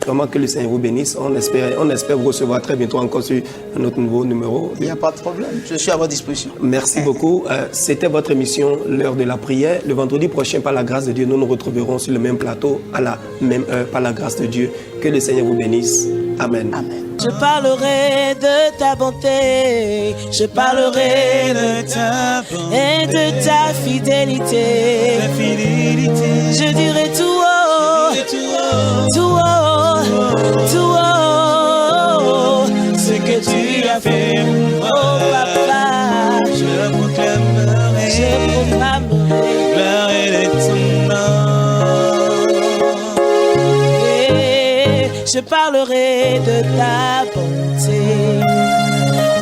[SPEAKER 1] Vraiment que le Seigneur vous bénisse. On espère vous recevoir très bientôt encore sur notre nouveau numéro.
[SPEAKER 2] Il n'y a pas de problème. Je suis à votre disposition.
[SPEAKER 1] Merci beaucoup. C'était votre émission, l'heure de la prière. Le vendredi prochain, par la grâce de Dieu, nous nous retrouverons sur le même plateau, à la même heure, par la grâce de Dieu. Que le Seigneur vous bénisse. Amen.
[SPEAKER 2] Amen.
[SPEAKER 3] Je parlerai de ta bonté, je parlerai de ta bonté et de ta fidélité. Je dirai tout haut, tout haut, tout haut, ce que tu as fait, oh papa. Je proclamerai, gloire de ton nom. Et je parlerai de ta bonté,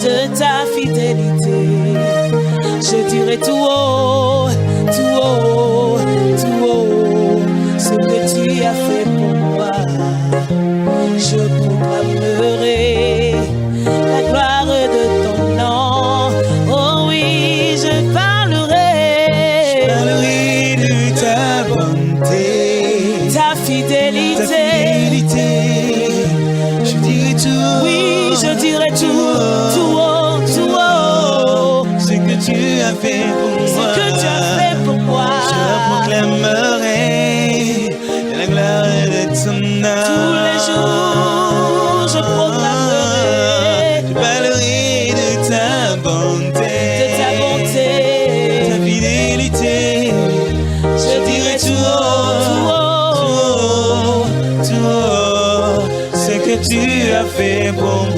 [SPEAKER 3] de ta fidélité. Je dirai tout haut, tout haut, tout haut, ce que tu as fait pour moi. Je proclamerai la gloire de ton nom. Oh oui, je parlerai de ta bonté, ta fidélité. Je dirai tout. Oui, je dirai tout.
[SPEAKER 5] as fait pour moi.
[SPEAKER 3] Ce que tu as fait pour moi.
[SPEAKER 5] Je proclamerai la gloire de ton nom.
[SPEAKER 3] Tous les jours, je proclamerai.
[SPEAKER 5] Je parlerai de ta bonté.
[SPEAKER 3] De ta bonté.
[SPEAKER 5] Ta fidélité.
[SPEAKER 3] Je dirai tout haut,
[SPEAKER 5] ce que tu as fait pour moi.